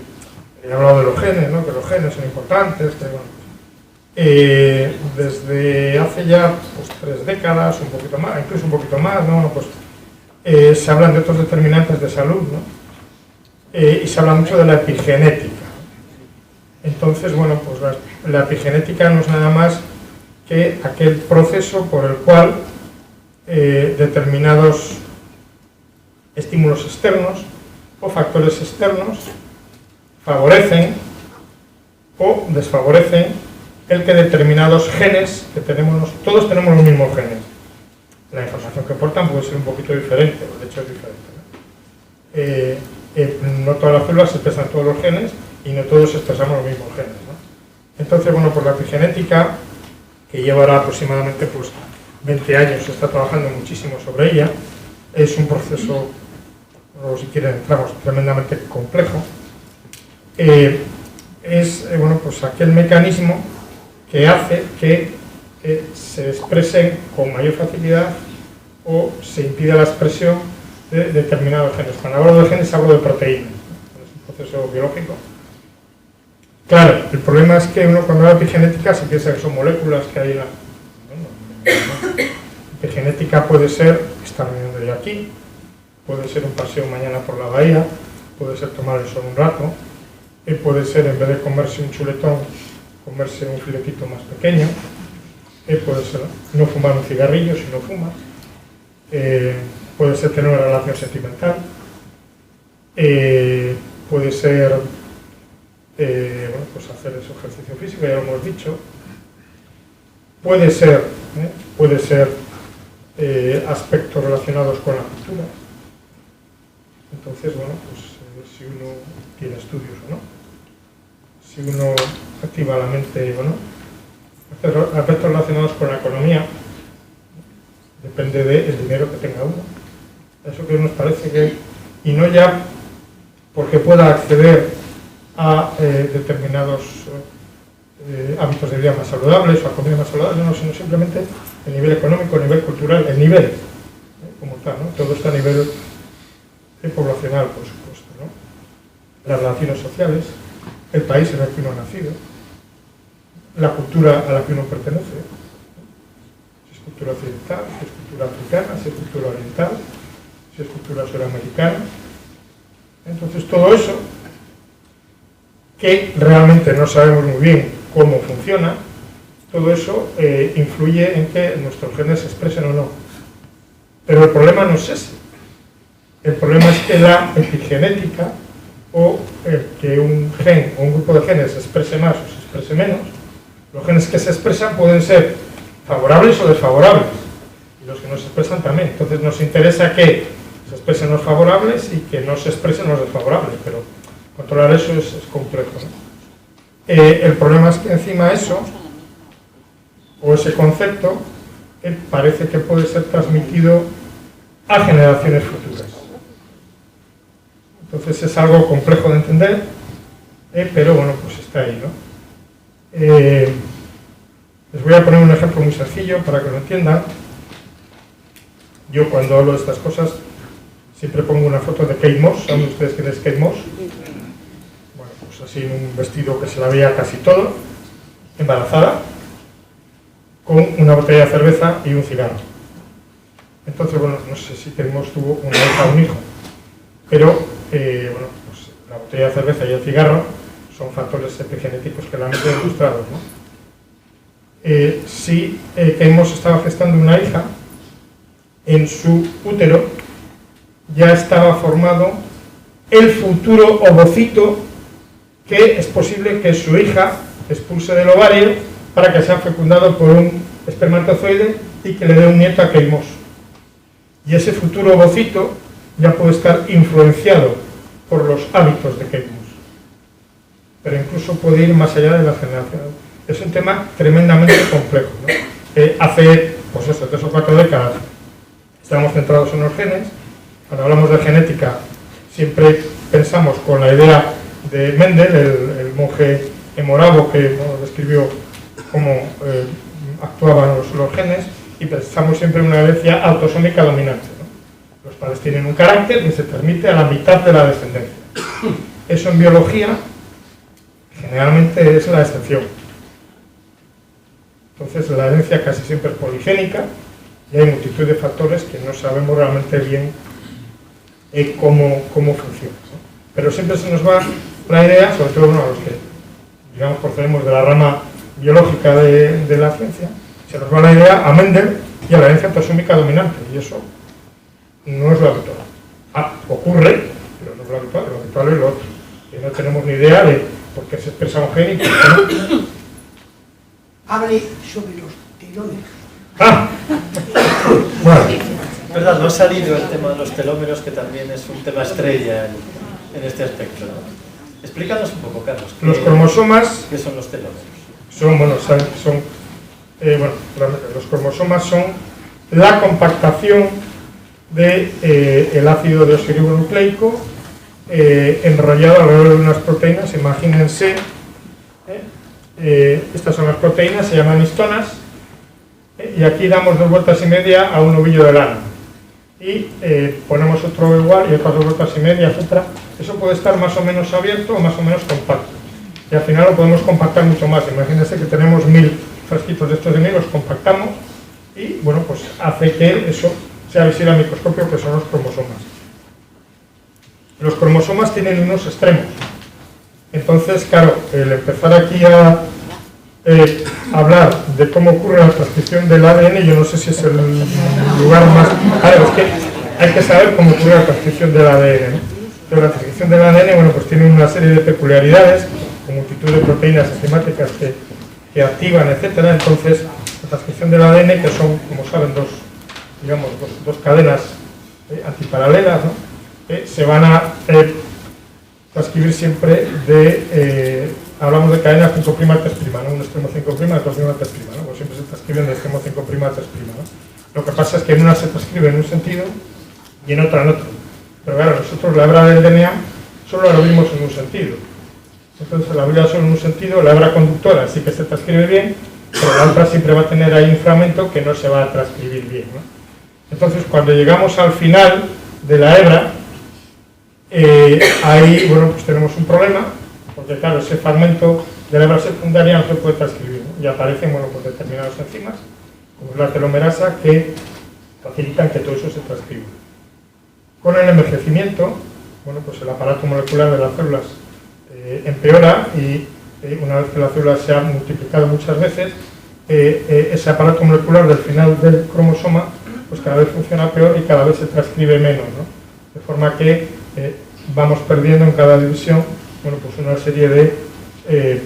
he hablado de los genes, ¿no? Que los genes son importantes, que bueno. Desde hace ya 3 décadas, un poquito más, incluso un poquito más, ¿no? Pues, se hablan de otros determinantes de salud, ¿no? Y se habla mucho de la epigenética. Entonces, bueno, pues la epigenética no es nada más que aquel proceso por el cual determinados estímulos externos o factores externos favorecen o desfavorecen el que determinados genes que todos tenemos los mismos genes. La información que portan puede ser un poquito diferente, de hecho es diferente, ¿no? No todas las células expresan todos los genes y no todos expresamos los mismos genes, ¿no? Entonces, bueno, pues la epigenética, que llevará aproximadamente 20 años, se está trabajando muchísimo sobre ella, es un proceso, o si quieren entramos, tremendamente complejo. Es bueno, pues aquel mecanismo que hace que se expresen con mayor facilidad o se impida la expresión de determinados genes. Cuando hablo de genes hablo de proteínas, ¿no? Es un proceso biológico. Claro, el problema es que uno cuando habla de epigenética se piensa que son moléculas que hay en la... No. Epigenética puede ser estar viniendo de aquí, puede ser un paseo mañana por la bahía, puede ser tomar el sol un rato, puede ser en vez de comerse un chuletón, comerse un filetito más pequeño, puede ser no fumar un cigarrillo si no fumas, puede ser tener una relación sentimental, puede ser bueno, pues hacer ese ejercicio físico, ya lo hemos dicho, puede ser aspectos relacionados con la cultura. Entonces, bueno, pues si uno tiene estudios o no, si uno activa la mente, bueno, aspectos relacionados con la economía, depende del dinero que tenga uno. Eso que nos parece que, y no ya porque pueda acceder a determinados hábitos de vida más saludables o a comida más saludable, no, sino simplemente el nivel económico, el nivel cultural, el nivel como tal, ¿no? Todo está a nivel poblacional, por supuesto, ¿no? Las relaciones sociales, el país en el que uno ha nacido, la cultura a la que uno pertenece, si es cultura occidental, si es cultura africana, si es cultura oriental, si es cultura suramericana. Entonces todo eso, que realmente no sabemos muy bien cómo funciona, todo eso influye en que nuestros genes se expresen o no. Pero el problema no es ese. El problema es que la epigenética, o que un gen o un grupo de genes se exprese más o se exprese menos, los genes que se expresan pueden ser favorables o desfavorables, y los que no se expresan también. Entonces nos interesa que se expresen los favorables y que no se expresen los desfavorables, pero controlar eso es complejo, ¿no? El problema es que encima eso, o ese concepto, parece que puede ser transmitido a generaciones futuras. Entonces es algo complejo de entender, pero bueno, pues está ahí, ¿no? Les voy a poner un ejemplo muy sencillo para que lo entiendan. Yo cuando hablo de estas cosas siempre pongo una foto de Kate Moss. ¿Saben ustedes quién es Kate Moss? Bueno, pues así en un vestido que se la veía casi todo, embarazada, con una botella de cerveza y un cigarro. Entonces, bueno, no sé si Kate Moss tuvo una hija o un hijo, pero bueno, pues la botella de cerveza y el cigarro son factores epigenéticos que la han demostrado, ¿no? Si Kate Moss estaba gestando una hija, en su útero ya estaba formado el futuro ovocito que es posible que su hija expulse del ovario para que sea fecundado por un espermatozoide y que le dé un nieto a Kate Moss. Y ese futuro ovocito ya puede estar influenciado por los hábitos de Kate Moss, pero incluso puede ir más allá de las generaciones. Es un tema tremendamente complejo, ¿no? Hace, pues eso, 3 o 4 décadas estamos centrados en los genes. Cuando hablamos de genética siempre pensamos con la idea de Mendel, el monje moravo que describió cómo actuaban los genes, y pensamos siempre en una herencia autosómica dominante, ¿no? Los padres tienen un carácter que se transmite a la mitad de la descendencia. Eso en biología generalmente es la excepción. Entonces la herencia casi siempre es poligénica y hay multitud de factores que no sabemos realmente bien cómo funciona, ¿no? Pero siempre se nos va la idea, sobre todo a los que digamos procedemos de la rama biológica de la ciencia, se nos va la idea a Mendel y a la herencia autosómica dominante, y eso no es lo habitual. Ocurre, pero no es lo habitual es lo otro, que no tenemos ni idea de por qué se expresa un gen y por qué no. Hable sobre los telómeros. Bueno, verdad, no ha salido el tema de los telómeros, que también es un tema estrella en este aspecto, ¿no? Explícanos un poco, Carlos. los cromosomas ¿Qué son los telómeros? Los cromosomas son la compactación del ácido deoxirribonucleico enrollado alrededor de unas proteínas. Imagínense, estas son las proteínas, se llaman histonas, y aquí damos 2 vueltas y media a un ovillo de lana. y ponemos otro igual y otras 2 vueltas y media, etcétera. Eso puede estar más o menos abierto o más o menos compacto. Y al final lo podemos compactar mucho más. Imagínense que tenemos 1000 frasquitos de estos de miel, los compactamos y bueno, pues hace que eso sea visible al microscopio, que son los cromosomas. Los cromosomas tienen unos extremos. Entonces, claro, el empezar aquí a hablar de cómo ocurre la transcripción del ADN, yo no sé si es el lugar más... Claro, es que hay que saber cómo ocurre la transcripción del ADN, ¿no? Pero la transcripción del ADN, bueno, pues tiene una serie de peculiaridades, con multitud de proteínas enzimáticas que activan, etcétera. Entonces, la transcripción del ADN, que son, como saben, dos cadenas antiparalelas, ¿no? Se van a transcribir siempre hablamos de cadena 5' a 3', ¿no? Un extremo 5', otro extremo 3', ¿no? Pues siempre se transcriben de extremo 5' a 3', ¿no? Lo que pasa es que en una se transcribe en un sentido y en otra en otro. Pero claro, nosotros la hebra del DNA solo la vimos en un sentido. Entonces la hebra solo en un sentido, la hebra conductora sí que se transcribe bien, pero la otra siempre va a tener ahí un fragmento que no se va a transcribir bien, ¿no? Entonces cuando llegamos al final de la hebra, ahí, bueno, pues tenemos un problema, porque claro, ese fragmento de la hebra secundaria no se puede transcribir, ¿no? Y aparecen, bueno, pues determinadas enzimas, como es la telomerasa, que facilitan que todo eso se transcriba. Con el envejecimiento, bueno, pues el aparato molecular de las células empeora y una vez que la célula se ha multiplicado muchas veces, ese aparato molecular del final del cromosoma pues cada vez funciona peor y cada vez se transcribe menos, ¿no? De forma que vamos perdiendo en cada división, bueno, pues una serie de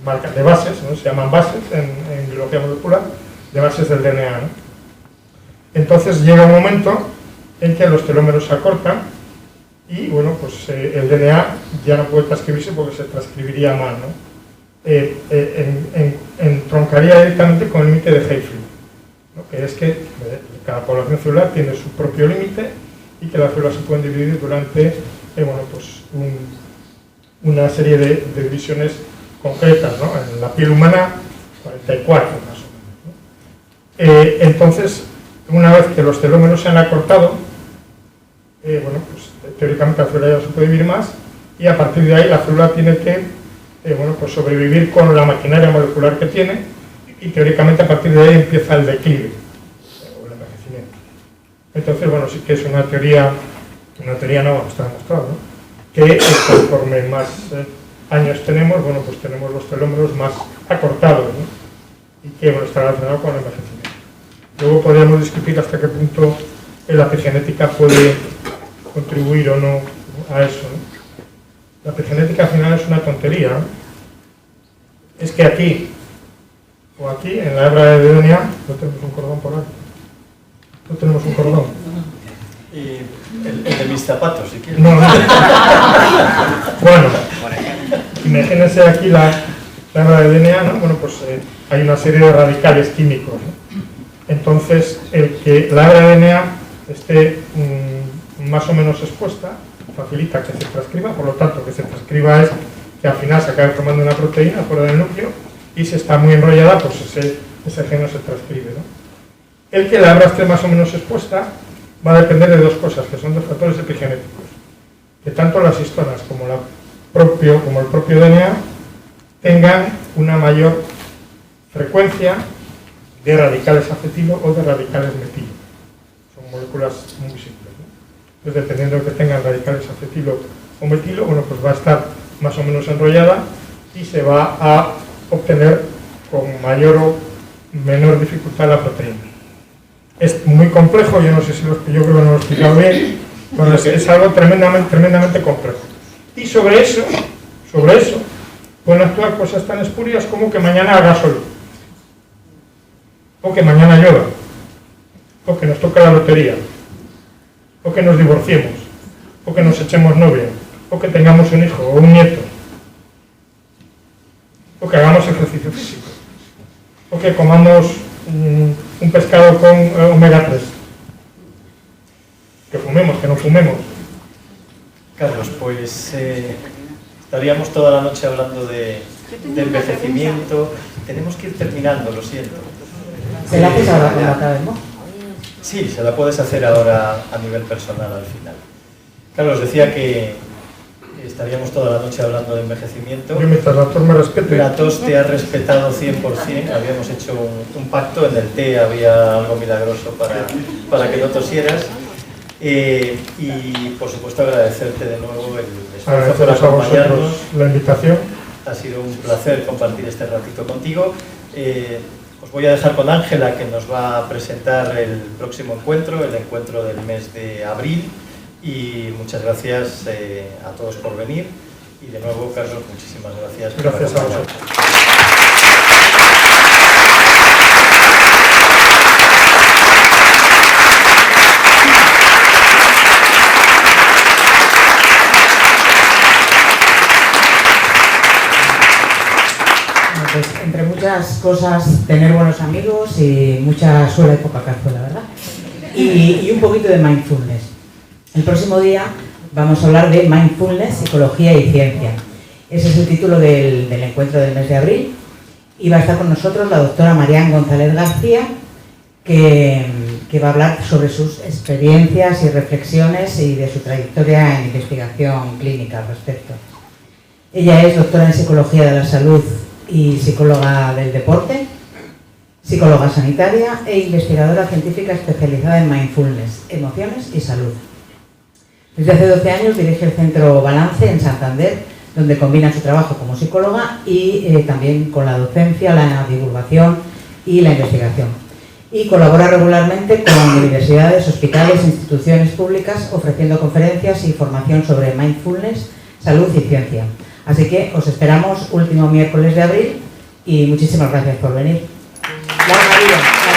marcas de bases, ¿no? Se llaman bases en biología molecular, de bases del DNA, ¿no? Entonces llega un momento en que los telómeros se acortan y bueno, pues el DNA ya no puede transcribirse porque se transcribiría mal, ¿no? Entroncaría directamente con el límite de Hayflick, ¿no? Que es que cada población celular tiene su propio límite y que las células se pueden dividir durante bueno, pues una serie de divisiones concretas, ¿no? En la piel humana 44 más o menos, ¿no? Entonces, una vez que los telómeros se han acortado, bueno, pues teóricamente la célula ya no se puede vivir más y a partir de ahí la célula tiene que bueno, pues sobrevivir con la maquinaria molecular que tiene y teóricamente a partir de ahí empieza el declive o el envejecimiento. Entonces, bueno, sí que es una teoría no, está demostrado, ¿no? Que conforme más años tenemos, bueno, pues tenemos los telómeros más acortados, ¿no? Y que, bueno, está relacionado con el envejecimiento. Luego podríamos discutir hasta qué punto la epigenética puede contribuir o no a eso, ¿no? La epigenética al final es una tontería, ¿no? Es que aquí o aquí, en la hebra de DNA, no tenemos un cordón por ahí. No tenemos un cordón. Y el de mis zapatos, si quieres. No. Bueno, imagínense aquí la hebra de DNA, ¿no? Bueno, pues hay una serie de radicales químicos, ¿no? Entonces, el que la hebra de DNA esté más o menos expuesta facilita que se transcriba, por lo tanto, que se transcriba es que al final se acabe formando una proteína fuera del núcleo y si está muy enrollada, pues ese gen no se transcribe, ¿no? El que la hebra esté más o menos expuesta va a depender de dos cosas, que son dos factores epigenéticos, que tanto las histonas como el propio DNA tengan una mayor frecuencia de radicales acetilo o de radicales metilo. Son moléculas muy simples, ¿no? Entonces, dependiendo de que tengan radicales acetilo o metilo, bueno, pues va a estar más o menos enrollada y se va a obtener con mayor o menor dificultad la proteína. Es muy complejo, yo no sé si yo creo que no lo he explicado bien, bueno, es algo tremendamente complejo. Y sobre eso pueden actuar cosas tan espurias como que mañana haga sol, o que mañana llueva, o que nos toque la lotería, o que nos divorciemos, o que nos echemos novia, o que tengamos un hijo o un nieto, o que hagamos ejercicio físico, o que comamos un pescado con omega 3, que fumemos, que no fumemos. Carlos, pues estaríamos toda la noche hablando de envejecimiento. Tenemos que ir terminando, lo siento. Se la haces ahora cuando acabemos. Sí, se la puedes hacer ahora a nivel personal al final. Carlos, decía que estaríamos toda la noche hablando de envejecimiento. Yo mientras la tos me respete. La tos te ha respetado 100%, habíamos hecho un pacto, en el té había algo milagroso para que no tosieras. Y por supuesto agradecerte de nuevo el esfuerzo por acompañarnos. La invitación. Ha sido un placer compartir este ratito contigo. Os voy a dejar con Ángela, que nos va a presentar el próximo encuentro, el encuentro del mes de abril. Y muchas gracias a todos por venir. Y de nuevo, Carlos, muchísimas gracias. Gracias a vosotros. Pues entre muchas cosas, tener buenos amigos y mucha suela y poca cazuela, ¿verdad? Y un poquito de mindfulness. El próximo día vamos a hablar de mindfulness, psicología y ciencia. Ese es el título del encuentro del mes de abril. Y va a estar con nosotros la doctora Marián González García, que va a hablar sobre sus experiencias y reflexiones y de su trayectoria en investigación clínica al respecto. Ella es doctora en Psicología de la Salud y psicóloga del deporte, psicóloga sanitaria e investigadora científica especializada en mindfulness, emociones y salud. Desde hace 12 años dirige el Centro Balance en Santander, donde combina su trabajo como psicóloga y también con la docencia, la divulgación y la investigación. Y colabora regularmente con universidades, hospitales, instituciones públicas, ofreciendo conferencias y formación sobre mindfulness, salud y ciencia. Así que os esperamos último miércoles de abril y muchísimas gracias por venir. Larga vida.